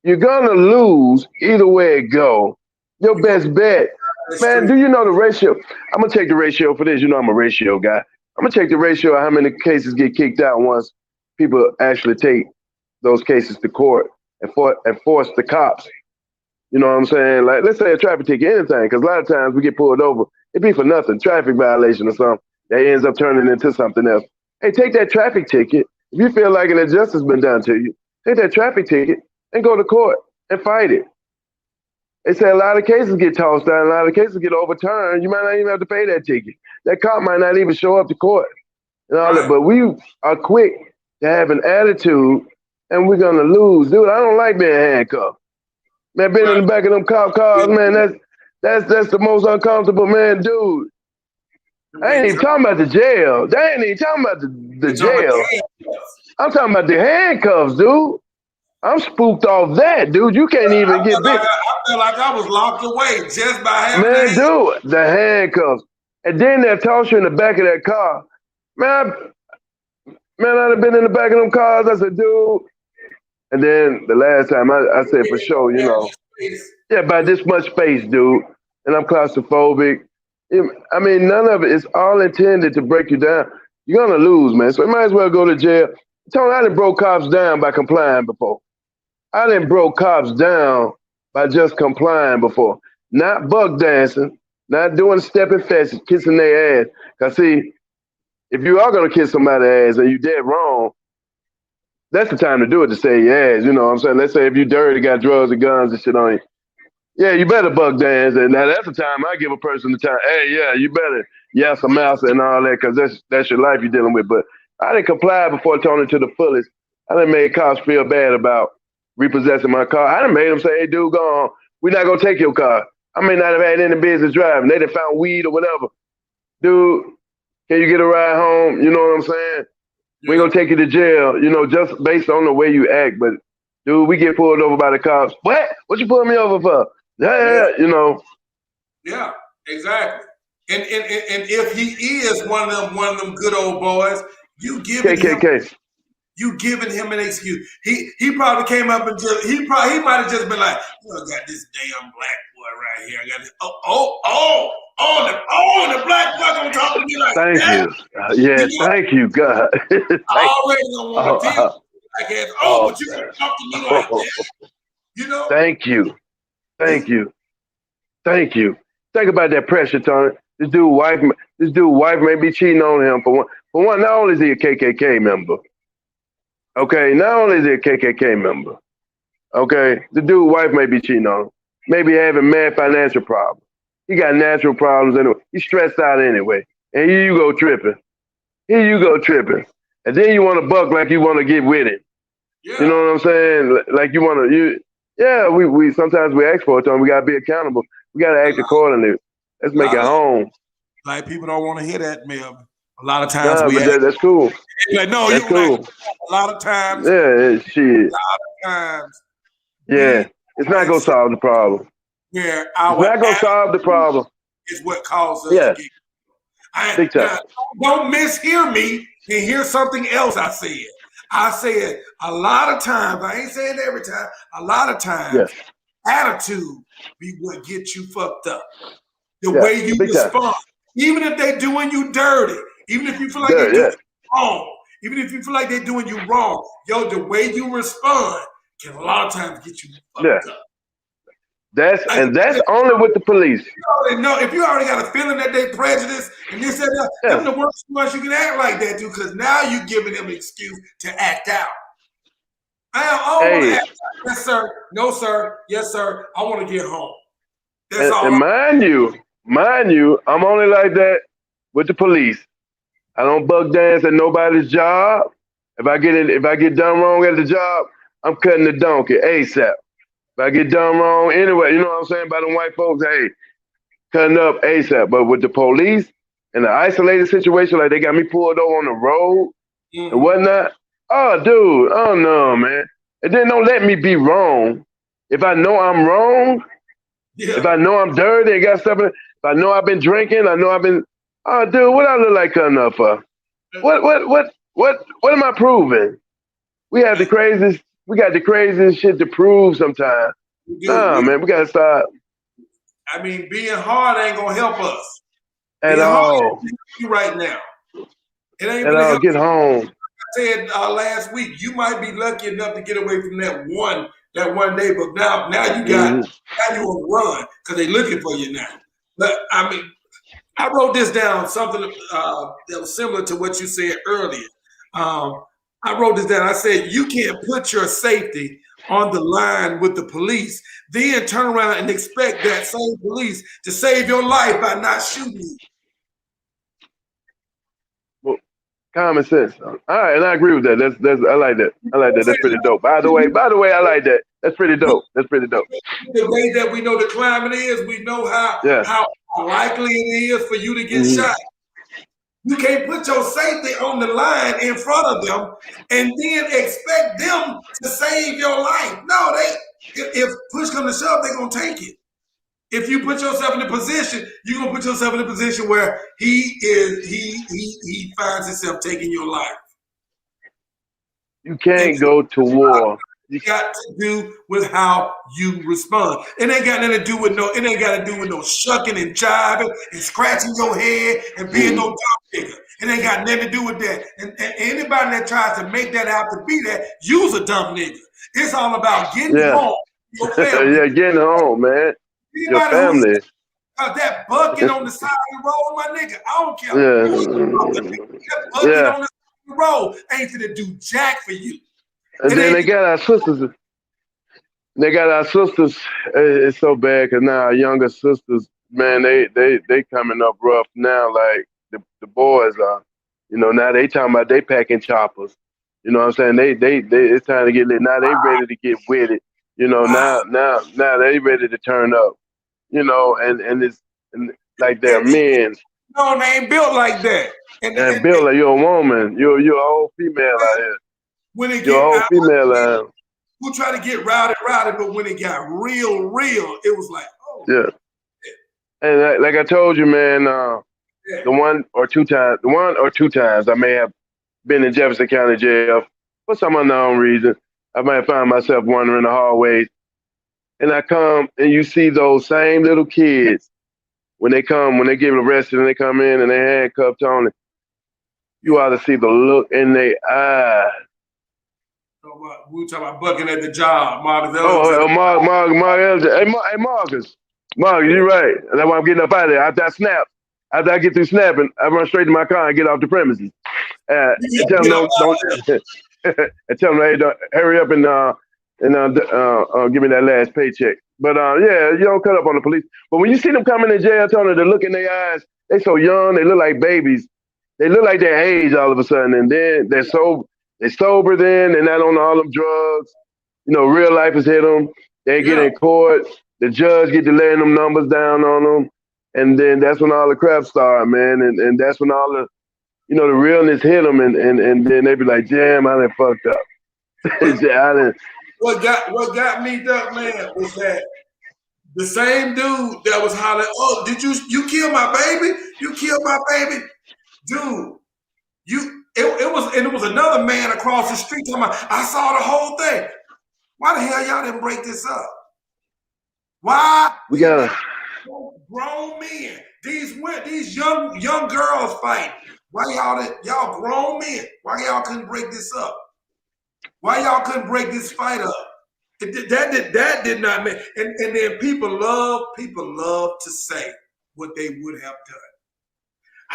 Speaker 4: You're gonna lose either way it go. Your best bet. Man, do you know the ratio? I'm gonna take the ratio for this. You know I'm a ratio guy. I'm gonna take the ratio of how many cases get kicked out once people actually take those cases to court and force the cops. You know what I'm saying? Like, let's say a traffic ticket, anything, because a lot of times we get pulled over. It be for nothing, traffic violation or something that ends up turning into something else. Hey, take that traffic ticket. If you feel like an injustice been done to you, take that traffic ticket and go to court and fight it. They say a lot of cases get tossed down, a lot of cases get overturned. You might not even have to pay that ticket. That cop might not even show up to court and all that. But we are quick to have an attitude, and we're gonna lose, dude. I don't like being handcuffed. Man, being in the back of them cop cars, man, that's the most uncomfortable, man, dude. I ain't even talking about the jail. They ain't even talking about the jail. I'm talking about the handcuffs, dude. I'm spooked off that, dude. You can't even get big.
Speaker 2: I feel like I was locked away just by having
Speaker 4: dude, the handcuffs. And then they'll toss you in the back of that car. Man, I'd have been in the back of them cars. I said, dude. And then the last time I said for sure, you know, by this much space, dude. And I'm claustrophobic. I mean, none of it is all intended to break you down. You're gonna lose, man. So you might as well go to jail. Tony, I done broke cops down by complying before. I done broke cops down by just complying before. Not buck dancing, not doing stepping fast, kissing their ass. Cause see, if you are gonna kiss somebody's ass and you dead wrong, that's the time to do it, to say your ass. You know what I'm saying? Let's say if you dirty, got drugs and guns and shit on you. Yeah, you better buck dance. And now that's the time I give a person the time. Hey, yeah, you better yes a mouse and all that, because that's your life you're dealing with. But I didn't comply before Tony to the fullest. I done made cops feel bad about repossessing my car. I done made them say, hey, dude, go on. We're not going to take your car. I may not have had any business driving. They done found weed or whatever. Dude, can you get a ride home? You know what I'm saying? We're going to take you to jail, you know, just based on the way you act. But, dude, we get pulled over by the cops. What? What you pulling me over for? Yeah, you know.
Speaker 2: Yeah, exactly. And if he is one of them good old boys, you giving him an excuse. He probably came up and he might have just been like, oh, I got this damn black boy right here. I got this. The black boy gonna talk to me like
Speaker 4: thank
Speaker 2: that.
Speaker 4: You. Thank you, God.
Speaker 2: I already don't want to deal but you gonna talk to me like that. You know?
Speaker 4: Thank you. Think about that pressure, Tony. This dude wife may be cheating on him for one. Not only is he a KKK member, okay. Not only is he a KKK member, okay. The dude wife may be cheating on him, maybe having mad financial problems. He got natural problems anyway. He's stressed out anyway. And here you go tripping. Here you go tripping. And then you want to buck like you want to get with it.
Speaker 2: Yeah.
Speaker 4: You know what I'm saying? Like you want to, we sometimes we ask for it, so we got to be accountable. We got to act accordingly. Let's make it home.
Speaker 2: Like people don't want to hear that, Melvin. A lot of times
Speaker 4: that's cool.
Speaker 2: Like, no,
Speaker 4: that's cool.
Speaker 2: Like, a lot of times.
Speaker 4: Yeah, shit.
Speaker 2: A lot of times.
Speaker 4: Yeah, it's not gonna solve the problem.
Speaker 2: Where
Speaker 4: it's not gonna solve the problem.
Speaker 2: Is what causes us to get.
Speaker 4: Big time.
Speaker 2: Don't mishear me and hear something else I said. I said a lot of times, I ain't saying every time, a lot of times, attitude be what gets you fucked up. The way you respond. Even if they doing you dirty, even if you feel like they're doing you wrong, even if you feel like they're doing you wrong, the way you respond can a lot of times get you fucked up.
Speaker 4: That's only with the police.
Speaker 2: If you already got a feeling that they prejudice and this and that, them the worst ones you can act like that to, because now you're giving them an excuse to act out. I don't want to act out. Yes, sir. No, sir. Yes, sir. I want to get home. That's all.
Speaker 4: And mind you, I'm only like that with the police. I don't buck dance at nobody's job. If I get done wrong at the job, I'm cutting the donkey ASAP. If I get done wrong anyway, you know what I'm saying, by the white folks, hey, cutting up ASAP. But with the police in an isolated situation, like they got me pulled over on the road and whatnot, oh, dude, oh no, man. And then don't let me be wrong. If I know I'm wrong, if I know I'm dirty and got stuff in it, if I know I've been drinking, I know I've been, oh, dude, what I look like cutting up for? What am I proving? We got the craziest shit to prove sometimes. Man, we gotta stop.
Speaker 2: I mean, being hard ain't gonna help us
Speaker 4: at all.
Speaker 2: Right now, it ain't
Speaker 4: at all. Get home.
Speaker 2: I said last week, you might be lucky enough to get away from that one day, but now you got now you on the run because they looking for you now. But I mean, I wrote this down, something that was similar to what you said earlier. I wrote this down. I said, you can't put your safety on the line with the police, then turn around and expect that same police to save your life by not shooting you.
Speaker 4: Well, common sense. All right, and I agree with that. I like that. I like that. That's pretty dope. By the way, I like that. That's pretty dope. That's pretty dope.
Speaker 2: The way that we know the climate is, we know how likely it is for you to get shot. You can't put your safety on the line in front of them and then expect them to save your life. No, if push comes to shove, they're gonna take it. If you put yourself in a position, you're gonna put yourself in a position where he finds himself taking your life.
Speaker 4: You can't go to war.
Speaker 2: You got to do with how you respond. It ain't got nothing to do with no shucking and jiving and scratching your head and being no dumb nigga. It ain't got nothing to do with that. And anybody that tries to make that out to be that, you's a dumb nigga. It's all about getting home. Your family.
Speaker 4: Getting home, man. Your family.
Speaker 2: That bucket on the side of the road, my nigga. I don't care. That bucket on the side of the road ain't gonna do jack for you.
Speaker 4: And then they got our sisters. It's so bad because now our younger sisters, man, they coming up rough now. Like the boys are, now they talking about they packing choppers. You know what I'm saying? They it's time to get lit. Now they ready to get with it. Now they ready to turn up. And it's like they're men.
Speaker 2: No, they ain't built like that.
Speaker 4: And built like you're a woman. You're a whole female out here.
Speaker 2: When it
Speaker 4: your whole female out.
Speaker 2: Who try to get rowdy, but when it got real, it was like, oh.
Speaker 4: Yeah. And like I told you, man, the one or two times I may have been in Jefferson County Jail for some unknown reason. I might find myself wandering the hallways. And I come and you see those same little kids when they get arrested and they come in and they handcuffed Tony. You ought to see the look in their eyes.
Speaker 2: We were talking about bucking at the job, Marcus.
Speaker 4: Marcus. Hey, Marcus. Marcus, you're right. That's why I'm getting up out of there. After I get through snapping, I run straight to my car and get off the premises. And tell them don't. And tell them, hey, don't hurry up and give me that last paycheck. But yeah, you don't cut up on the police. But when you see them coming in jail, Tony, they look in their eyes. They so young. They look like babies. They look like their age all of a sudden, and then they're sober. Then they're not on all them drugs. You know, real life has hit them. They get in court. The judge get to laying them numbers down on them, and then that's when all the crap start, man. And that's when all the the realness hit them, and then they be like, damn, I done fucked up.
Speaker 2: What got me, Duck, man, was that the same dude that was hollering, "Oh, did you kill my baby? You killed my baby, dude." It was another man across the street talking about, "I saw the whole thing." Why the hell y'all didn't break this up? Why?
Speaker 4: We got
Speaker 2: grown men, these young girls fight. Why y'all grown men? Why y'all couldn't break this up? Why y'all couldn't break this fight up? That did not make. And then people love to say what they would have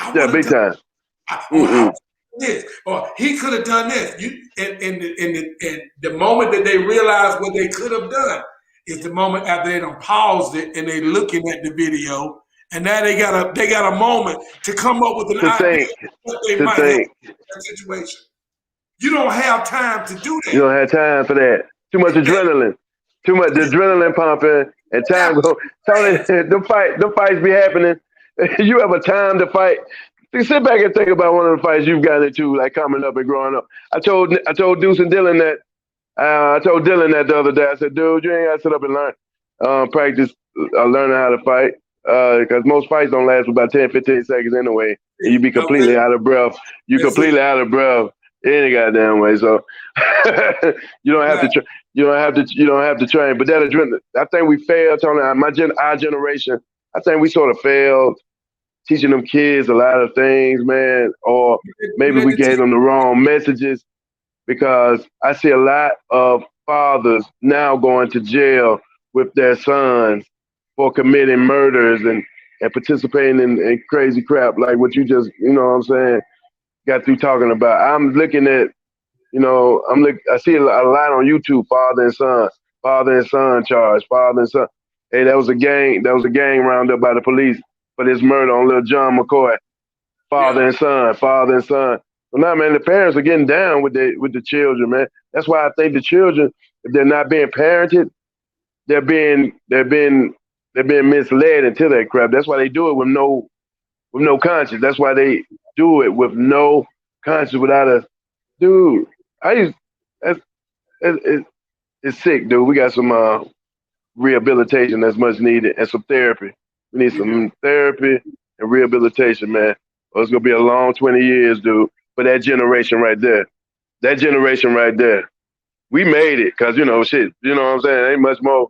Speaker 2: done.
Speaker 4: Yeah, big time.
Speaker 2: This or he could have done this. And the moment that they realize what they could have done is the moment after they done paused it and they looking at the video, and now they got a moment to come up with an idea of what they might have in that situation. You don't have time to do that.
Speaker 4: You don't have time for that. Too much adrenaline. Too much adrenaline pumping and time go. Tony, them fights be happening. You have a time to fight. Sit back and think about one of the fights you've gotten into, like coming up and growing up. I told Deuce and Dylan that. I told Dylan that the other day. I said, dude, you ain't got to sit up and learn, practice learning how to fight. Because most fights don't last for about 10, 15 seconds anyway. And you be completely out of breath. You completely out of breath any goddamn way. So you don't have to. You don't have to train. But that adrenaline, I think we failed, Tony. Our generation, I think we sort of failed teaching them kids a lot of things, man. Or maybe we gave them the wrong messages, because I see a lot of fathers now going to jail with their sons for committing murders and participating in crazy crap like what you just, got through talking about. I'm looking at, I see a lot on YouTube, father and son charge, father and son. Hey, that was a gang rounded up by the police for this murder on little John McCoy. Father and son. So now, man, the parents are getting down with the children, man. That's why I think the children, if they're not being parented, they're being misled into that crap. That's why they do it with no conscience. That's why they do it with no conscience, without a dude. It's sick, dude. We got some rehabilitation that's much needed, and some therapy. We need some therapy and rehabilitation, man. Or it's gonna be a long 20 years, dude, for that generation right there. That generation right there. We made it, cause shit. You know what I'm saying? Ain't much more.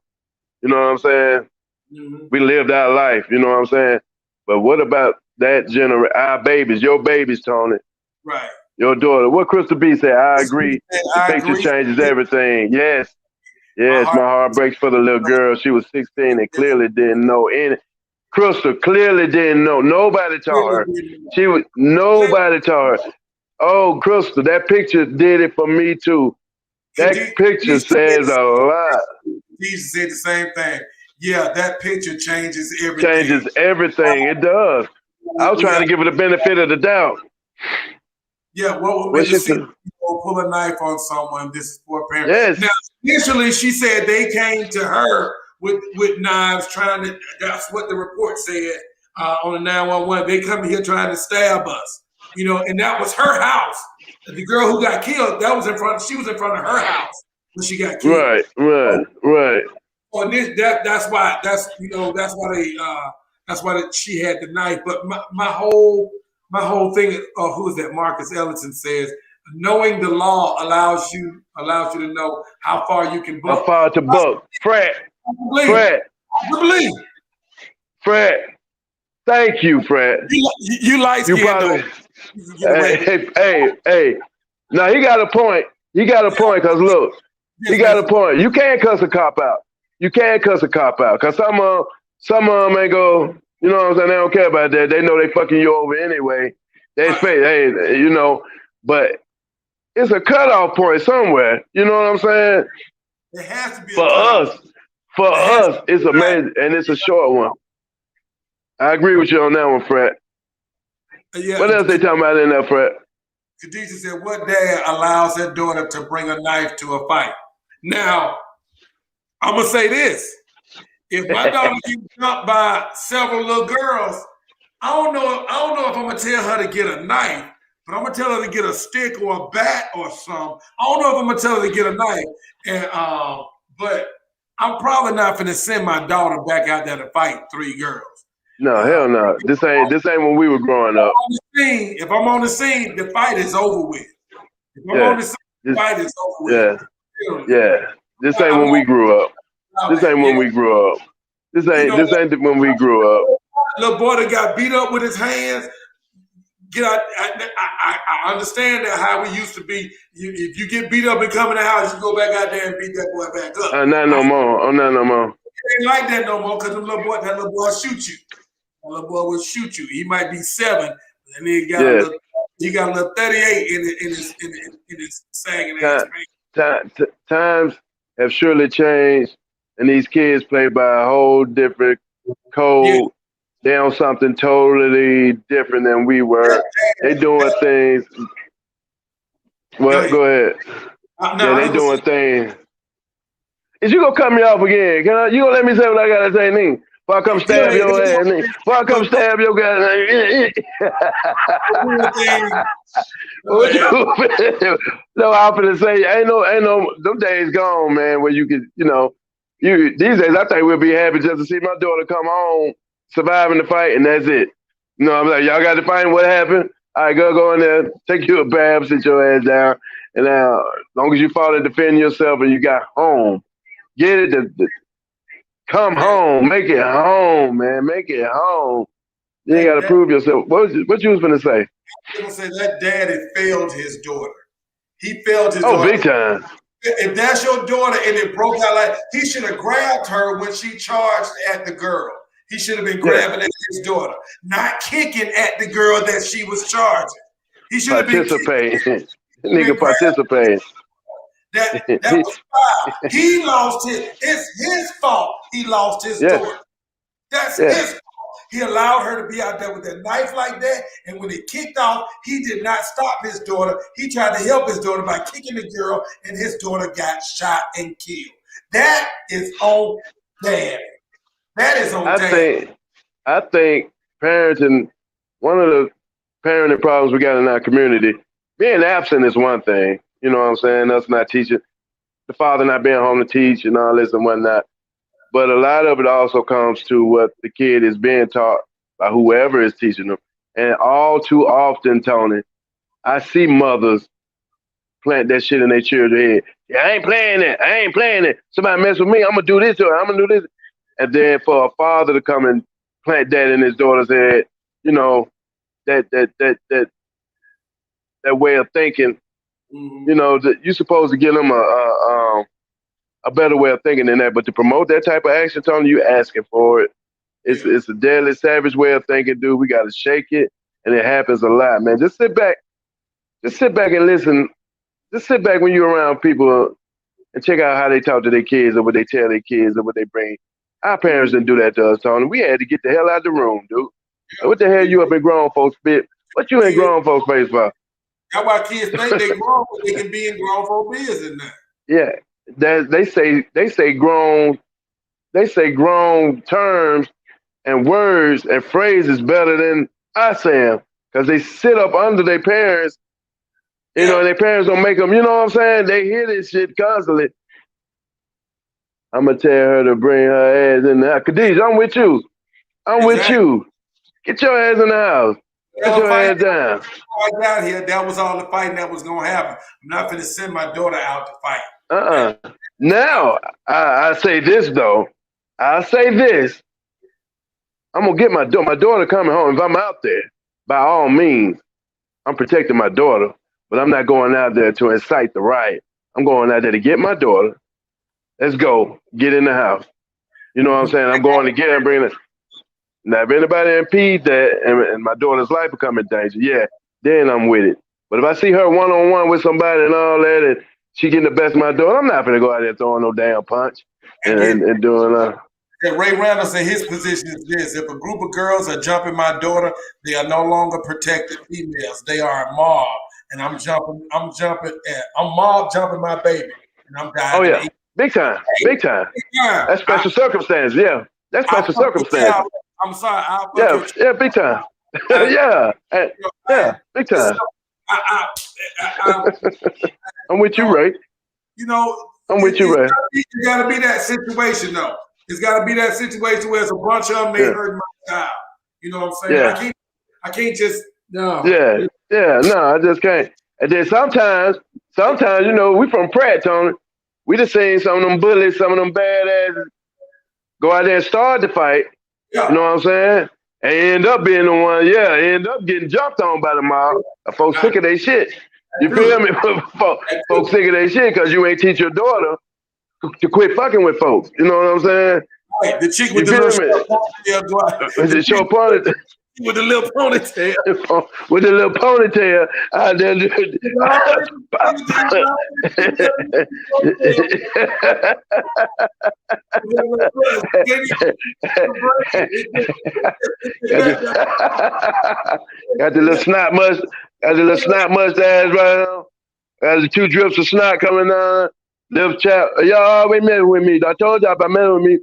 Speaker 4: You know what I'm saying? Mm-hmm. We lived our life. You know what I'm saying? But what about that generation? Our babies, your babies, Tony.
Speaker 2: Right.
Speaker 4: Your daughter. What Crystal B said, I agree. The picture changes everything. Yes. My heart breaks for the little girl. She was 16 and clearly didn't know any. Crystal clearly didn't know. Nobody taught her. Nobody taught her. Oh, Crystal, that picture did it for me too. That picture says a lot.
Speaker 2: Jesus said the same thing. Yeah, that picture changes everything.
Speaker 4: Changes everything. It does. I was trying to give her the benefit of the doubt.
Speaker 2: Yeah, what would make you pull a knife on someone? This is for a parent.
Speaker 4: Yes.
Speaker 2: Now, initially, she said they came to her with knives, trying to. That's what the report said on the 911. They come here trying to stab us, and that was her house. The girl who got killed, she was in front of her house when she got killed.
Speaker 4: Right.
Speaker 2: On this, that's why she had the knife. But my whole thing. Who is that? Marcus Ellison says, knowing the law allows you to know how far you can book.
Speaker 4: How far to book? Fred. Fred. Thank you, Fred.
Speaker 2: You light skinned.
Speaker 4: Hey. Now he got a point. Cause look, he got a point. You can't cuss a cop out. Cause some of them ain't go. You know what I'm saying? They don't care about that. They know they fucking you over anyway. They say, but it's a cutoff point somewhere. You know what I'm saying?
Speaker 2: It has to be
Speaker 4: for us. For
Speaker 2: That's
Speaker 4: us, it's amazing, and it's a short one. I agree with you on that one, Fred.
Speaker 2: yeah.
Speaker 4: What else they talking about in there, Fred?
Speaker 2: Khadijah said, "What dad allows their daughter to bring a knife to a fight?" Now, I'm gonna say this: if my daughter gets jumped by several little girls, I don't know if I'm gonna tell her to get a knife, but I'm gonna tell her to get a stick or a bat or something. I don't know if I'm gonna tell her to get a knife, and but I'm probably not gonna send my daughter back out there to fight 3 girls.
Speaker 4: No, hell no. This ain't when we were growing up.
Speaker 2: If I'm on the scene, the fight is over with. If I'm on the scene, the fight is over with.
Speaker 4: Yeah. This ain't when we grew up. This ain't when we grew up. This ain't when we grew up.
Speaker 2: Little boy that got beat up with his hands. I understand that how we used to be. If you get beat up and come in the house, you go back out there and beat that boy back up.
Speaker 4: Not no more. Not no more.
Speaker 2: It ain't like that no more because that little boy shoot you. That little boy will shoot you. He might be 7, and he got a little 38 in his sagging ass pants.
Speaker 4: Times have surely changed, and these kids play by a whole different code. Yeah. They're on something totally different than we were. They doing things. Well, go ahead. They doing things. Is you gonna cut me off again? You gonna let me say what I gotta say, Ning? Before I come stab your ass, Ning. Before I come stab your guy. No, I'm finna say, ain't no, them days gone, man, where you could, these days I think we'll be happy just to see my daughter come home, surviving the fight, and that's it. I'm like, y'all got the fight, what happened? All right, go in there, take you a bath, sit your ass down, and now, as long as you fought and defend yourself and you got home, get it come home, make it home, man, make it home. You ain't got to prove yourself. What you was gonna say?
Speaker 2: I was gonna say that daddy failed his daughter. He failed his daughter.
Speaker 4: Oh, big time.
Speaker 2: If that's your daughter and it broke out like, he should have grabbed her when she charged at the girl. He should have been grabbing at his daughter, not kicking at the girl that she was charging. He should have been
Speaker 4: participating. Nigga participating.
Speaker 2: That was foul. He lost it's his fault. He lost his daughter. That's his fault. He allowed her to be out there with a knife like that, and when it kicked off, he did not stop his daughter. He tried to help his daughter by kicking the girl, and his daughter got shot and killed. That is on dad. That is on dad.
Speaker 4: I think parenting, one of the parenting problems we got in our community, being absent is one thing. You know what I'm saying? Us not teaching, the father not being home to teach and all this and whatnot. But a lot of it also comes to what the kid is being taught by whoever is teaching them. And all too often, Tony, I see mothers plant that shit in their children's head. Yeah, I ain't playing it. I ain't playing it. Somebody mess with me, I'm going to do this to her. I'm going to do this. And then for a father to come and plant that in his daughter's head, that way of thinking, that you're supposed to give them a better way of thinking than that. But to promote that type of action, Tony, you asking for it. It's a deadly, savage way of thinking, dude. We got to shake it, and it happens a lot, man. Just sit back and listen. Just sit back when you're around people and check out how they talk to their kids or what they tell their kids or what they bring. Our parents didn't do that to us, Tony. We had to get the hell out of the room, dude. What the hell you up in grown folks' bit? What you in grown folks' face for?
Speaker 2: That's why kids think they grown, but they can be in grown folks' business now.
Speaker 4: Yeah. They say grown terms and words and phrases better than us am, because they sit up under their parents, and their parents don't make them, you know what I'm saying? They hear this shit constantly. I'm going to tell her to bring her ass in the house. Khadijah, I'm with you. With you. Get your ass in the house. Get your ass down.
Speaker 2: I got here, that was all the fighting that was going to happen. I'm not going to send my daughter out to fight.
Speaker 4: Now, I say this, though. I say this. I'm going to get my daughter coming home. If I'm out there, by all means, I'm protecting my daughter, but I'm not going out there to incite the riot. I'm going out there to get my daughter. Let's go. Get in the house. You know what I'm saying? I'm going to get her and bring her. Now, if anybody impede that and my daughter's life become in danger, then I'm with it. But if I see her one-on-one with somebody and all that, and she getting the best of my daughter, I'm not going to go out there throwing no damn punch. and doing
Speaker 2: And Ray Randall said his position is this: if a group of girls are jumping my daughter, they are no longer protected females. They are a mob, and I'm mob jumping my baby, and I'm dying.
Speaker 4: Oh yeah, big time.
Speaker 2: Yeah.
Speaker 4: That's special circumstance. Yeah, that's special circumstance.
Speaker 2: I'm sorry.
Speaker 4: Yeah, big time. Yeah, big time. I'm with you, Ray. I'm with you, Ray.
Speaker 2: It got to be that situation, though. It's got to be that situation where it's a bunch of them, they hurt my child. You know what I'm saying?
Speaker 4: Yeah.
Speaker 2: I can't just, no.
Speaker 4: No, I just can't. And then sometimes, we from Pratt, Tony. We just seen some of them bullies, some of them badasses go out there and start the fight. Yeah. You know what I'm saying? And end up being the one, end up getting jumped on by the mob. Folks sick of their shit. You feel me? Folks sick of their shit because you ain't teach your daughter to quit fucking with folks. You know what I'm saying?
Speaker 2: Right. The chick with the little
Speaker 4: ponytail.
Speaker 2: With the little ponytail.
Speaker 4: With the little ponytail. Got the little snot mustache right now. Got the 2 drips of snot coming on. Little chap, y'all always mess with me. I told y'all about messing with me.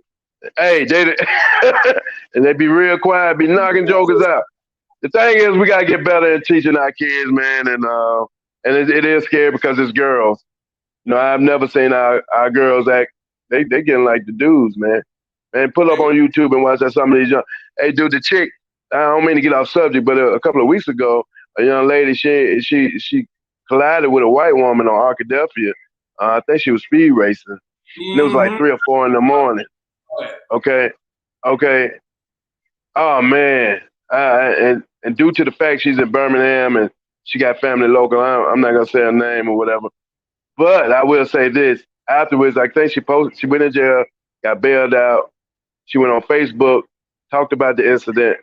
Speaker 4: Hey, and they be real quiet, be knocking jokers out. The thing is, we gotta get better at teaching our kids, man, and it is scary because it's girls. I've never seen our girls act. They getting like the dudes, man. Man, pull up on YouTube and watch that some of these young. Hey, dude, the chick. I don't mean to get off subject, but a couple of weeks ago, a young lady she collided with a white woman on Arkadelphia. I think she was speed racing. And it was like 3 or 4 in the morning. Okay. Oh man. And due to the fact she's in Birmingham and she got family local, I'm not gonna say her name or whatever. But I will say this. Afterwards, I think she went in jail, got bailed out. She went on Facebook, talked about the incident,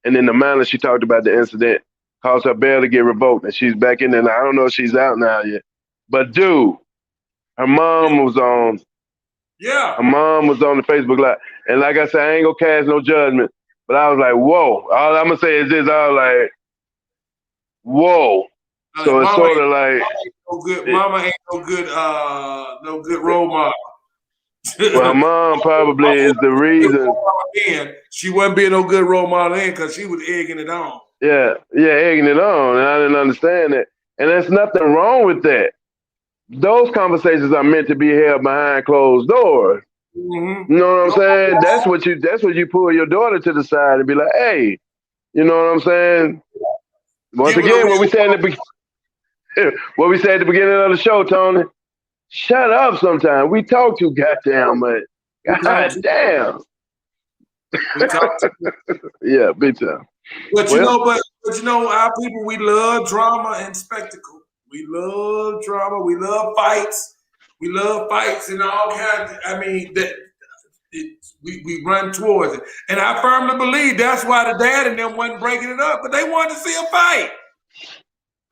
Speaker 4: and in the manner she talked about the incident caused her bail to get revoked, and she's back in there. Now, I don't know if she's out now yet. But dude, her mom was on. Yeah. Her mom was on the Facebook Live. And like I said, I ain't gonna cast no judgment. But I was like, whoa. All I'm gonna say is this, I was like, whoa. So it's sort of like
Speaker 2: Mama ain't no good role model.
Speaker 4: Well, her mom probably is the reason.
Speaker 2: She wasn't being no good role model then because she was egging it on.
Speaker 4: Yeah, egging it on. And I didn't understand it. And there's nothing wrong with that. Those conversations are meant to be held behind closed doors. Mm-hmm. You know what I'm saying? That's what you pull your daughter to the side and be like, hey, you know what I'm saying? Once again, what we said at the beginning of the show, Tony. Shut up sometimes. We talk too goddamn much. God damn. Yeah, big time.
Speaker 2: But you know, our people, we love drama and spectacle. We love drama. We love fights. We love fights and all kinds. We run towards it. And I firmly believe that's why the dad and them wasn't breaking it up, but they wanted to see a fight.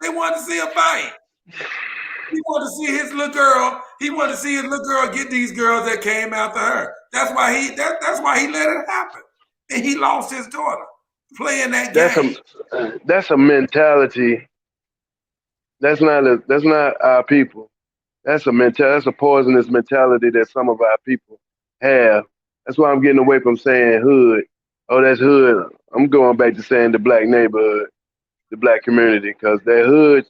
Speaker 2: They wanted to see a fight. He wanted to see his little girl. He wanted to see his little girl get these girls that came after her. That's why he let it happen. And he lost his daughter playing that game.
Speaker 4: That's a mentality. That's not our people. That's a poisonous mentality that some of our people have. That's why I'm getting away from saying hood. Oh, that's hood. I'm going back to saying the black neighborhood, the black community, because that hood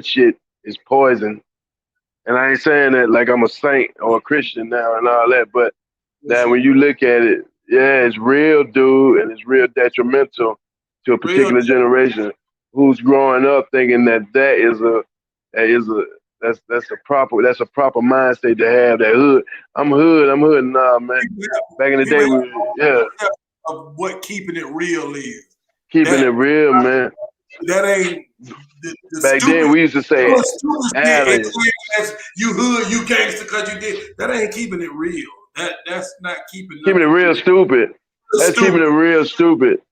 Speaker 4: shit is poison. And I ain't saying that like I'm a saint or a Christian now and all that, but that when you look at it, yeah, it's real, dude, and it's real detrimental to a particular generation who's growing up thinking that's a proper mindset to have. That hood. I'm hood. Nah, man. Back in the day,
Speaker 2: of what keeping it real is.
Speaker 4: Keeping it real, man.
Speaker 2: That ain't.
Speaker 4: Back then, we used to say,
Speaker 2: you hood, you gangster, because you did. That ain't keeping it real. That's not keeping
Speaker 4: it real stupid. That's keeping it real stupid.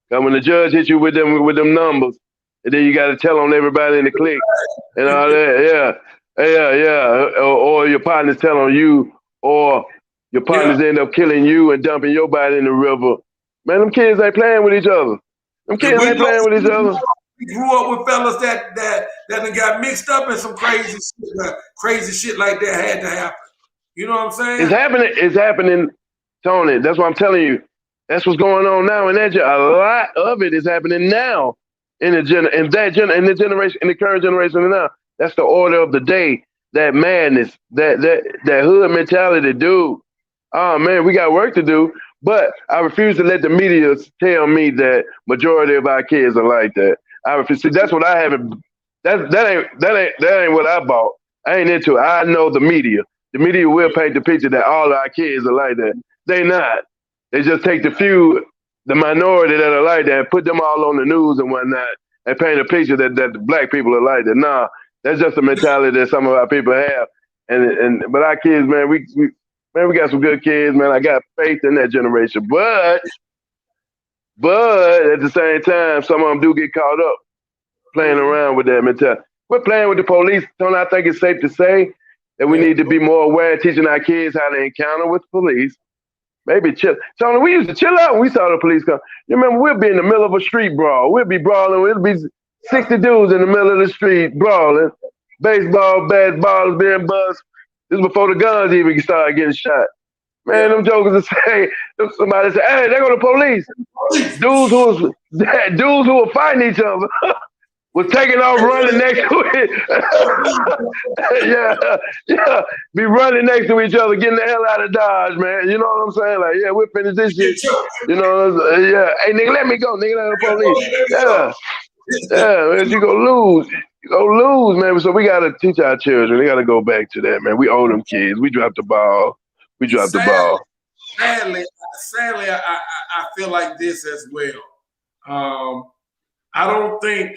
Speaker 4: Cause when the judge hit you with them numbers, and then you got to tell on everybody in the clique and all that, yeah. Or your partner's telling you or your partners end up killing you and dumping your body in the river. Man, them kids ain't playing with each other. Them kids ain't playing with each other.
Speaker 2: We grew up with fellas that done got mixed up in some crazy shit like that had to happen. You know what I'm saying?
Speaker 4: It's happening, Tony. That's what I'm telling you. That's what's going on now, and a lot of it is happening now in the current generation now. That's the order of the day. That madness, that hood mentality, dude. Oh man, we got work to do. But I refuse to let the media tell me that majority of our kids are like that. I refuse. See, that's what I haven't. That ain't what I bought. I ain't into it. I know the media. The media will paint the picture that all our kids are like that. They not. They just take the minority that are like that, put them all on the news and whatnot, and paint a picture that the black people are like that. Nah, that's just a mentality that some of our people have. But our kids, man, we got some good kids, man. I got faith in that generation. But at the same time, some of them do get caught up playing around with that mentality. We're playing with the police. Tony, I think it's safe to say that we need to be more aware, teaching our kids how to encounter with the police. Maybe chill. Tony, we used to chill out when we saw the police come. You remember, we'd be in the middle of a street brawl. We'd be brawling. It'd be 60 dudes in the middle of the street brawling. Baseball, bats, balls being buzzed. This is before the guns even started getting shot. Man, them jokers would say, somebody say, hey, there go the police. Dudes who were fighting each other was taking off running next to it. yeah. Be running next to each other, getting the hell out of Dodge, man. You know what I'm saying? Like, yeah, we'll finish this shit. You know what I'm saying? Yeah. Hey, nigga, let me go. Nigga, let the police. Yeah, man, you gonna lose. You gonna lose, man. So we gotta teach our children. They gotta go back to that, man. We owe them kids. We dropped the ball.
Speaker 2: Sadly, I feel like this as well. I don't think.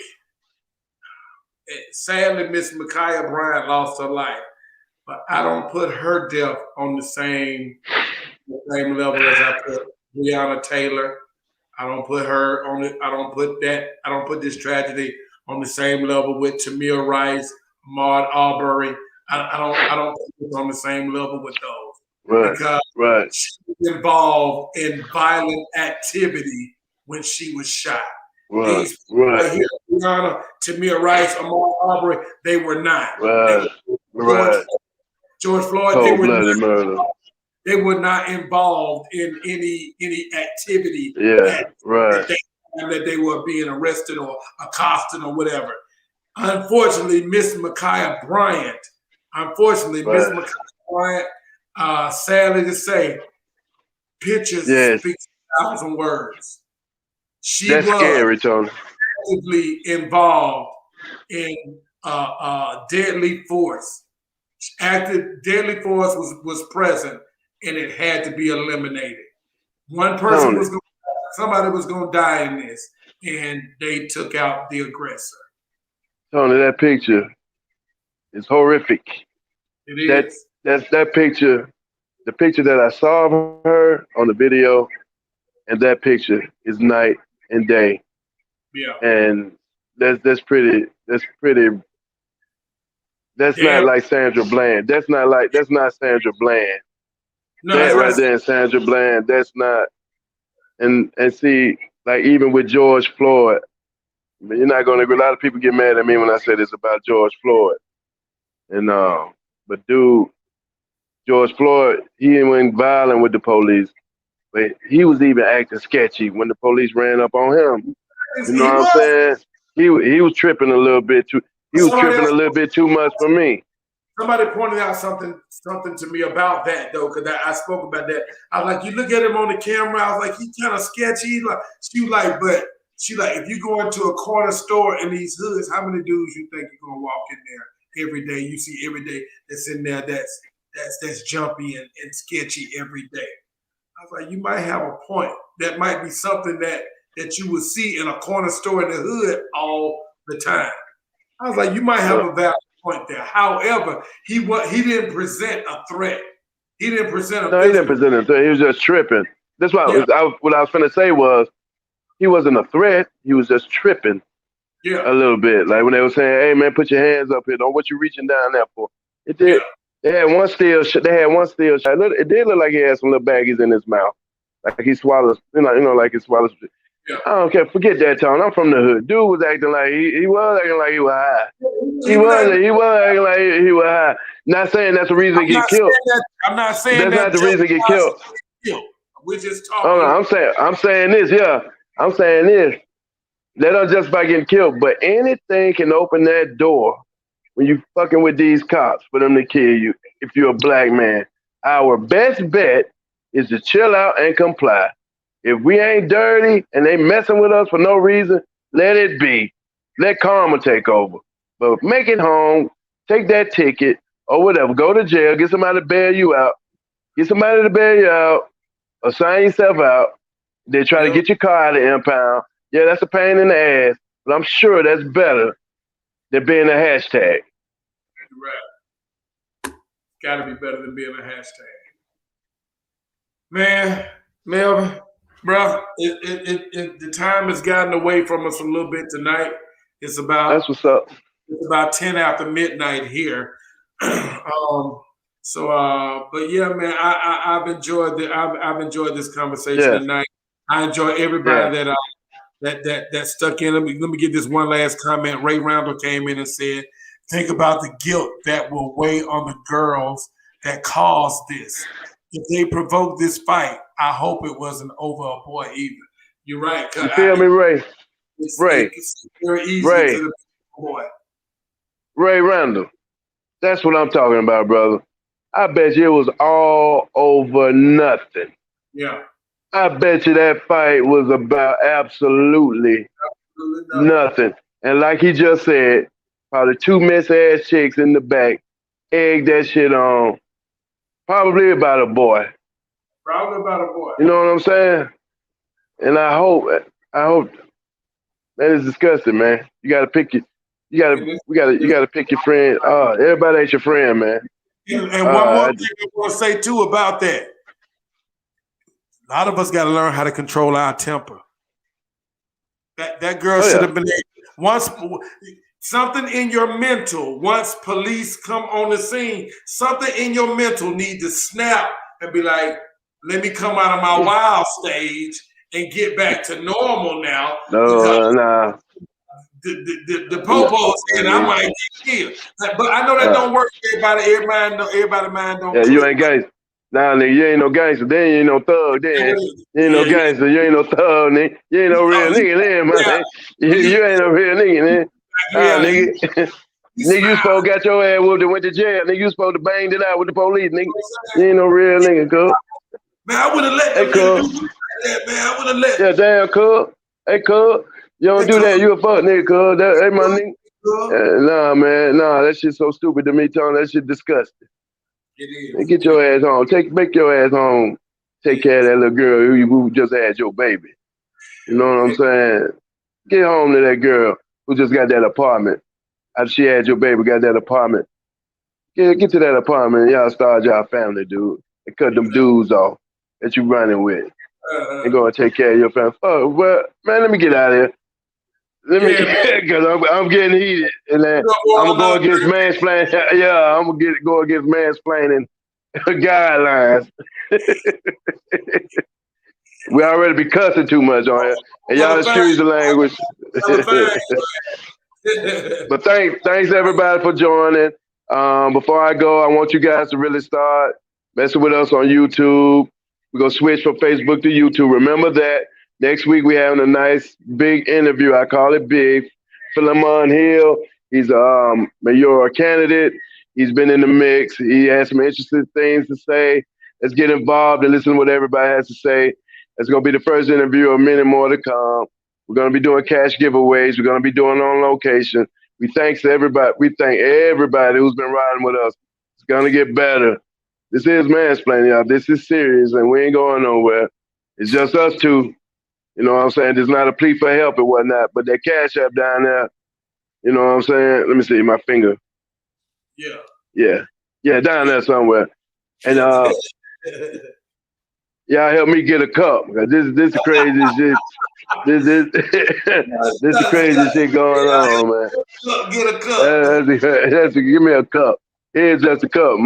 Speaker 2: Sadly, Miss Ma'Khia Bryant lost her life, but I don't put her death on the same level as I put Breonna Taylor. I don't put her on it. I don't put this tragedy on the same level with Tamir Rice, Ahmaud Arbery. I don't put it on the same level with those. Because she was involved in violent activity when she was shot. These people right here, Breonna, Tamir Rice, Ahmaud Arbery, they were not. George Floyd, they were not involved in any activity that they were being arrested or accosted or whatever. Unfortunately, Miss Ma'Khia Bryant, sadly to say, pictures speak 1,000 words. She was
Speaker 4: scary, Tony.
Speaker 2: actively involved in deadly force. Deadly force was present, and it had to be eliminated. One person somebody was going to die in this, and they took out the aggressor.
Speaker 4: Tony, that picture is horrific.
Speaker 2: It is.
Speaker 4: That picture, the picture that I saw of her on the video, and that picture is night and day.
Speaker 2: Yeah.
Speaker 4: And that's not like Sandra Bland. That's not Sandra Bland.
Speaker 2: No,
Speaker 4: that right there is Sandra Bland. That's not. And see, like even with George Floyd, I mean, you're not gonna agree. A lot of people get mad at me when I say this about George Floyd. And but dude, George Floyd, he went violent with the police. But he was even acting sketchy when the police ran up on him. You know what I'm saying? He was tripping a little bit too. He was tripping a little bit too much for me.
Speaker 2: Somebody pointed out something to me about that though, because I spoke about that. I was like, you look at him on the camera. I was like, he's kind of sketchy. She like, if you go into a corner store in these hoods, how many dudes you think you're gonna walk in there every day? You see every day that's in there that's jumpy and sketchy every day. I was like, you might have a point. That might be something that you would see in a corner store in the hood all the time. I was like, you might have a valid point there. However, he didn't present a threat. He didn't present a threat.
Speaker 4: He didn't present a threat. He was just tripping. That's why what I was going to say was he wasn't a threat. He was just tripping a little bit. Like when they were saying, hey, man, put your hands up here. Don't what you reaching down there for. It did. They had one still shot. It did look like he had some little baggies in his mouth, like he swallows. Like he swallows.
Speaker 2: Yeah.
Speaker 4: I don't care. Forget that, Tone. I'm from the hood. Dude was acting like he was acting like he was high. He was acting like he was high. Not saying that's the reason to get killed.
Speaker 2: I'm not saying
Speaker 4: that's not the reason to get killed.
Speaker 2: We're just talking.
Speaker 4: Oh no, I'm saying this. Yeah, I'm saying this. They don't just by getting killed, but anything can open that door when you fucking with these cops for them to kill you. If you're a black man, our best bet is to chill out and comply. If we ain't dirty and they messing with us for no reason, let it be. Let karma take over. But make it home, take that ticket or whatever. Go to jail, get somebody to bail you out. Get somebody to bail you out or sign yourself out. They try to get your car out of impound. Yeah, that's a pain in the ass, but I'm sure that's better than being a hashtag.
Speaker 2: Right. Got to be better than being a hashtag. Man, Melvin, bro, the time has gotten away from us a little bit tonight. It's about
Speaker 4: that's what's up.
Speaker 2: It's about 10 after midnight here. But yeah, man, I've enjoyed this conversation tonight. I enjoy everybody that stuck in. Let me get this one last comment. Ray Randall came in and said, "Think about the guilt that will weigh on the girls that caused this. If they provoked this fight, I hope it wasn't over a boy either." You're right.
Speaker 4: You feel me, Ray?
Speaker 2: It's very easy to the boy.
Speaker 4: Ray Randall. That's what I'm talking about, brother. I bet you it was all over nothing.
Speaker 2: Yeah.
Speaker 4: I bet you that fight was about absolutely nothing. And like he just said, probably two miss-ass chicks in the back, egged that shit on. Probably about a boy.
Speaker 2: Probably about a boy.
Speaker 4: You know what I'm saying? And I hope that is disgusting, man. You gotta pick you gotta pick your friend. Everybody ain't your friend, man.
Speaker 2: And one more thing I want to say too about that. A lot of us got to learn how to control our temper. That girl should have been once something in your mental. Once police come on the scene, something in your mental need to snap and be like, "Let me come out of my wild stage and get back to normal now."
Speaker 4: No.
Speaker 2: The popo's and I might get killed. But I know that don't work for everybody. Everybody mind don't.
Speaker 4: Yeah, you ain't gangster. Nah, nigga, you ain't no gangster. Then you ain't no thug. Then you ain't no gangster. You ain't no thug, nigga. You ain't no real nigga, then, man. You ain't no real nigga, man. Nigga. Nigga, you supposed to got your ass whooped and went to jail. Nigga, you supposed to banged it out with the police, nigga. You ain't no real nigga, cuz.
Speaker 2: Man, I would have let them do that, man. I would have let.
Speaker 4: Yeah, damn, cuz. Hey, cuz. You don't do that. You a fuck nigga, cuz. Hey, my nigga. Nah, man. Nah, that shit so stupid to me, Tony. That shit disgusting.
Speaker 2: It is.
Speaker 4: Man, get your ass home. Make your ass home. Take care of that little girl who just had your baby. You know what I'm saying? Get home to that girl who just got that apartment. After she had your baby, got that apartment. Get to that apartment and y'all start y'all family, dude. And cut them dudes off that you running with. And go and take care of your family. Oh, well, man, let me get out of here. Because I'm getting heated. And then I'm going to go against mansplaining. Yeah, I'm going to go against mansplaining guidelines. We already be cussing too much on here. And y'all excuse the language. But thanks everybody for joining. Before I go, I want you guys to really start messing with us on YouTube. We're going to switch from Facebook to YouTube. Remember that. Next week, we're having a nice big interview. I call it big. Philemon Hill, he's a mayoral candidate. He's been in the mix. He has some interesting things to say. Let's get involved and listen to what everybody has to say. It's going to be the first interview of many more to come. We're going to be doing cash giveaways. We're going to be doing on location. We thank everybody. We thank everybody who's been riding with us. It's going to get better. This is Mansplaining, y'all. This is serious, and we ain't going nowhere. It's just us two. You know what I'm saying? There's not a plea for help and whatnot, but that Cash App down there, you know what I'm saying? Let me see my finger. Yeah, down there somewhere. And y'all help me get a cup. This is crazy shit. This is crazy shit going on, man.
Speaker 2: Get a cup.
Speaker 4: Give me a cup. His just a cup.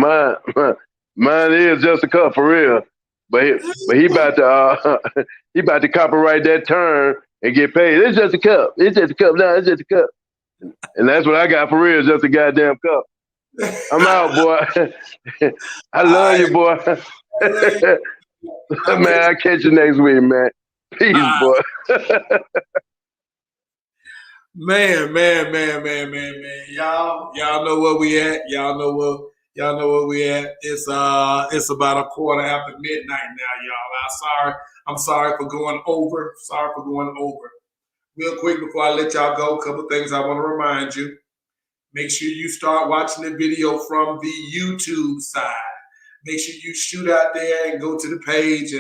Speaker 4: Mine is just a cup for real. But he about to he about to copyright that term and get paid. It's just a cup. It's just a cup. No, it's just a cup. And that's what I got for real. Just a goddamn cup. I'm out, boy. I love you, boy. Man, I'll catch you next week, man. Peace, boy.
Speaker 2: Man. Y'all know where we at. Y'all know where we at. It's about 1:15 midnight now, y'all. I'm sorry for going over. Real quick before I let y'all go, a couple things I want to remind you. Make sure you start watching the video from the YouTube side. Make sure you shoot out there and go to the page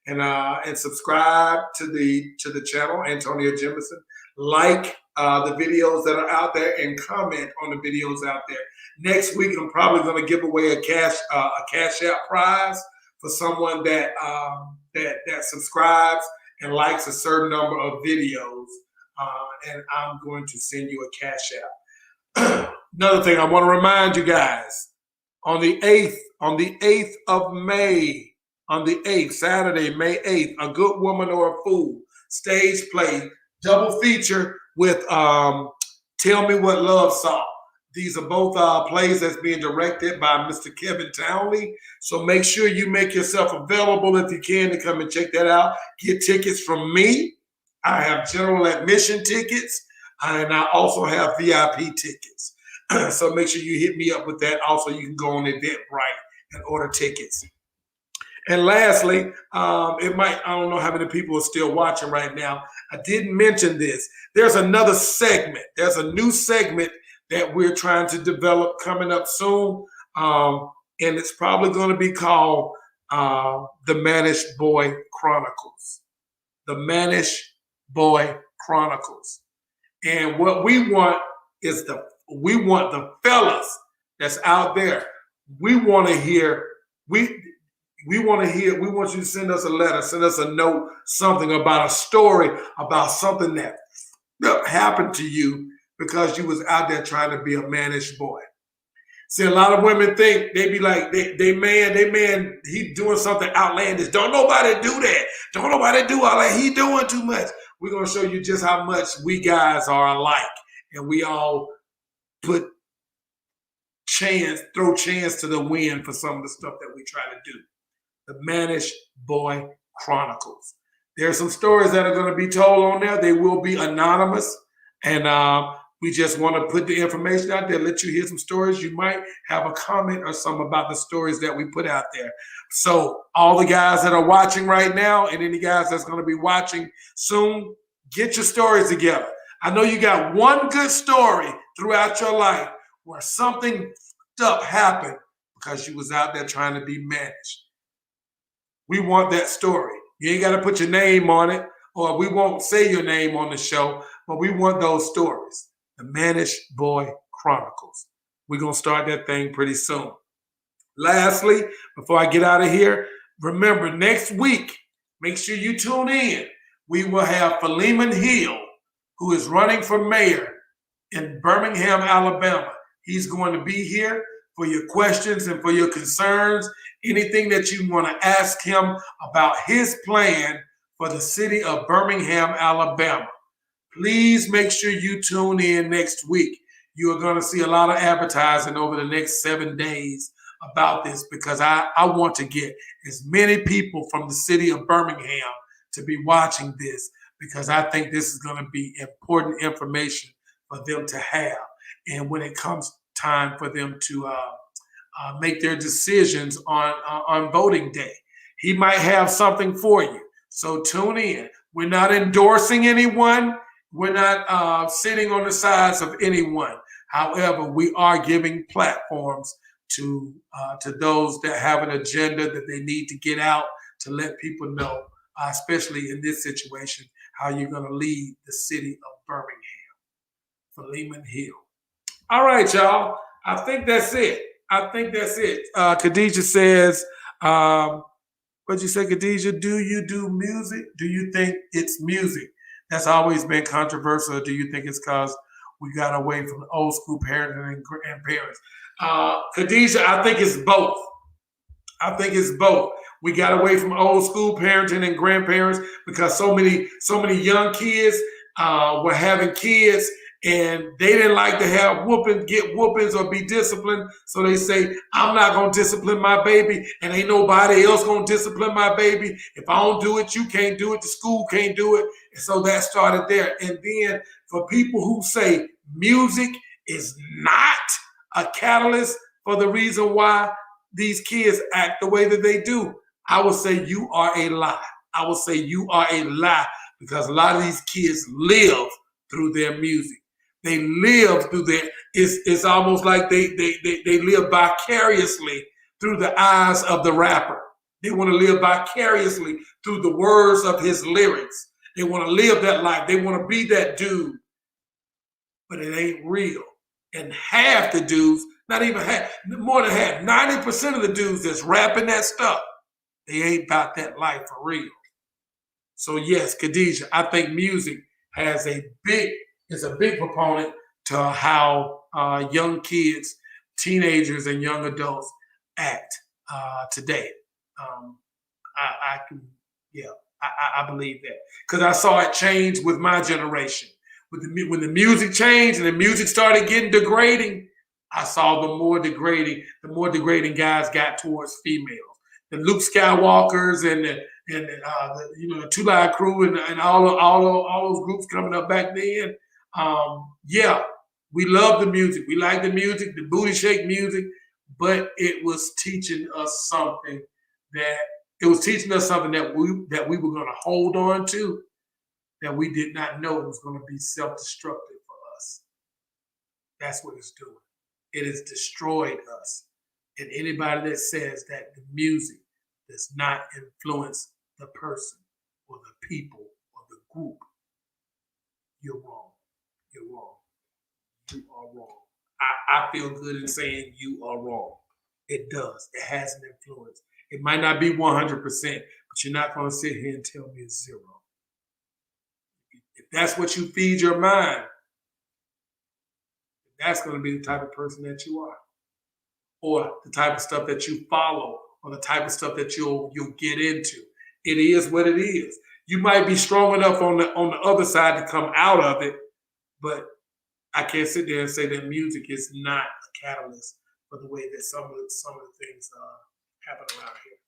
Speaker 2: and subscribe to the channel, Antonio Jemison. Like the videos that are out there and comment on the videos out there. Next week, I'm probably going to give away a cash app prize for someone that subscribes and likes a certain number of videos, and I'm going to send you a cash app. Another thing I want to remind you guys, on the 8th of May, Saturday, May 8th, A Good Woman or a Fool, stage play, double feature with Tell Me What Love Saw. These are both plays that's being directed by Mr. Kevin Townley. So make sure you make yourself available if you can to come and check that out. Get tickets from me. I have general admission tickets, and I also have VIP tickets. So make sure you hit me up with that. Also, you can go on Eventbrite and order tickets. And lastly, I don't know how many people are still watching right now. I didn't mention this. There's another segment. There's a new segment that we're trying to develop coming up soon. And it's probably going to be called The Mannish Boy Chronicles. The Mannish Boy Chronicles. And what we want is we want the fellas that's out there. We want you to send us a letter, send us a note, something about a story, about something that happened to you because you was out there trying to be a mannish boy. See, a lot of women think, they be like, they man, he doing something outlandish. Don't nobody do that. Don't nobody do all that. He doing too much. We're going to show you just how much we guys are alike. And we all throw chance to the wind for some of the stuff that we try to do. The Mannish Boy Chronicles. There are some stories that are going to be told on there. They will be anonymous. And we just want to put the information out there, let you hear some stories. You might have a comment or something about the stories that we put out there. So all the guys that are watching right now and any guys that's going to be watching soon, get your stories together. I know you got one good story throughout your life where something up happened because you was out there trying to be managed. We want that story. You ain't got to put your name on it, or we won't say your name on the show, but we want those stories. The Mannish Boy Chronicles. We're going to start that thing pretty soon. Lastly, before I get out of here, remember next week, make sure you tune in. We will have Philemon Hill, who is running for mayor in Birmingham, Alabama. He's going to be here for your questions and for your concerns, anything that you want to ask him about his plan for the city of Birmingham, Alabama. Please make sure you tune in next week. You are going to see a lot of advertising over the next 7 days about this because I want to get as many people from the city of Birmingham to be watching this because I think this is going to be important information for them to have. And when it comes time for them to make their decisions on voting day, he might have something for you. So tune in. We're not endorsing anyone. We're not sitting on the sides of anyone. However, we are giving platforms to those that have an agenda that they need to get out to let people know, especially in this situation, how you're going to lead the city of Birmingham. Philemon Hill. All right, y'all. I think that's it. Khadijah says, what'd you say, Khadijah? Do you do music? Do you think it's music? That's always been controversial. Do you think it's because we got away from old school parenting and parents? Khadijah, I think it's both. I think it's both. We got away from old school parenting and grandparents because so many young kids were having kids and they didn't like to have get whoopings or be disciplined. So they say, I'm not going to discipline my baby and ain't nobody else going to discipline my baby. If I don't do it, you can't do it. The school can't do it. And so that started there. And then for people who say music is not a catalyst for the reason why these kids act the way that they do, I would say you are a lie. I would say you are a lie because a lot of these kids live through their music. They live through their, it's almost like they live vicariously through the eyes of the rapper. They want to live vicariously through the words of his lyrics. They want to live that life. They want to be that dude, but it ain't real. And half the dudes, not even half, more than half, 90% of the dudes that's rapping that stuff, they ain't about that life for real. So yes, Khadijah, I think music is a big proponent to how young kids, teenagers, and young adults act today. I believe that because I saw it change with my generation. When the music changed and the music started getting degrading, I saw the more degrading guys got towards females. The Luke Skywalkers and the Two Live Crew and all those groups coming up back then. We love the music. We like the music, the booty shake music, but it was teaching us something that we were going to hold on to, that we did not know it was going to be self-destructive for us. That's what it's doing. It has destroyed us. And anybody that says that the music does not influence the person or the people or the group, you're wrong. You're wrong. You are wrong. I feel good in saying you are wrong. It does. It has an influence. It might not be 100%, but you're not going to sit here and tell me it's zero. If that's what you feed your mind, that's going to be the type of person that you are, or the type of stuff that you follow, or the type of stuff that you'll get into. It is what it is. You might be strong enough on the other side to come out of it, but I can't sit there and say that music is not a catalyst for the way that some of the things happen around here.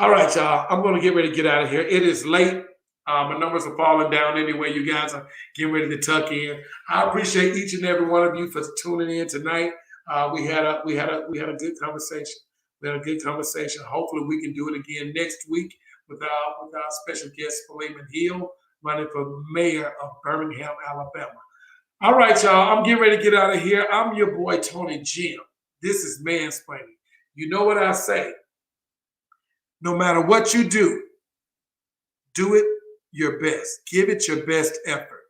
Speaker 2: All right, y'all. I'm going to get ready to get out of here. It is late. My numbers are falling down anyway. You guys are getting ready to tuck in. I appreciate each and every one of you for tuning in tonight. We had a good conversation. We had a good conversation. Hopefully, we can do it again next week with our special guest, Philemon Hill, running for mayor of Birmingham, Alabama. All right, y'all. I'm getting ready to get out of here. I'm your boy, Tonyjem. This is Mansplaining. You know what I say. No matter what you do it your best. Give it your best effort,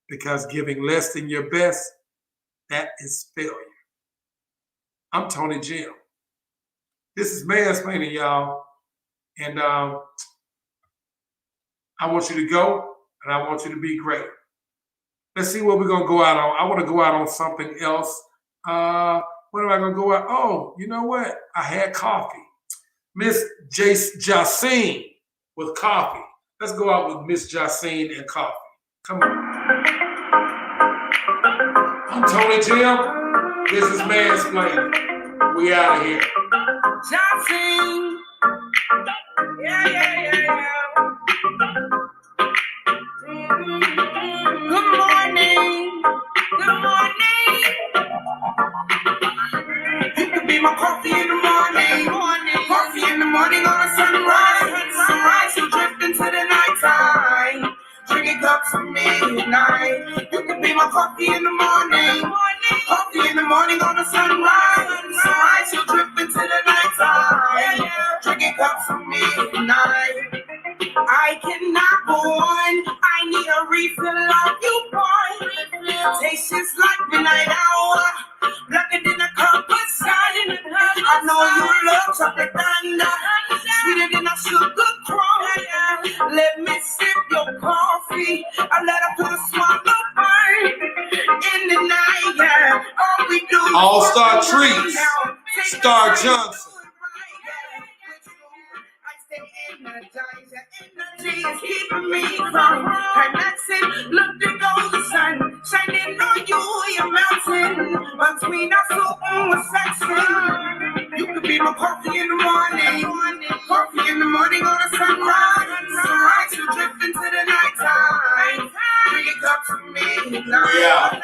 Speaker 2: because giving less than your best, that is failure. I'm Tonyjem. This is Mansplaining, y'all. And I want you to go, and I want you to be great. Let's see what we're going to go out on. I want to go out on something else. What am I going to go out? Oh, you know what? I had coffee. Miss Jacine with coffee. Let's go out with Miss Jacine and coffee. Come on. I'm Tonyjem. This is Mansplaining. We out of here.
Speaker 3: Jacine. Yeah. Good morning. You can be my coffee in the morning. Coffee in the morning on a sunrise. Sunrise, you drift into the nighttime. Drinking cups of midnight. You can be my coffee in the morning. Coffee in the morning on a sunrise. Sunrise, you drift into the nighttime. Drinking cups of midnight. I cannot go on. I need a refill of you, boy. Tastes just like midnight hour. Blacker than a cup of sun. I know you love chocolate thunder. Sweeter than a sugar crumb. Let me sip your coffee. I let her put a smile of burn. in the night, yeah. All we do
Speaker 2: All Star Treats, Star Johnson.
Speaker 3: Energy is keeping me from relaxing. Look, there goes the sun shining on you, your mountain. Between us, so section. You could be my coffee in the morning, coffee in the morning on a sunrise. Sunrise, you drift into the nighttime. Bring it up to me,
Speaker 2: Yeah.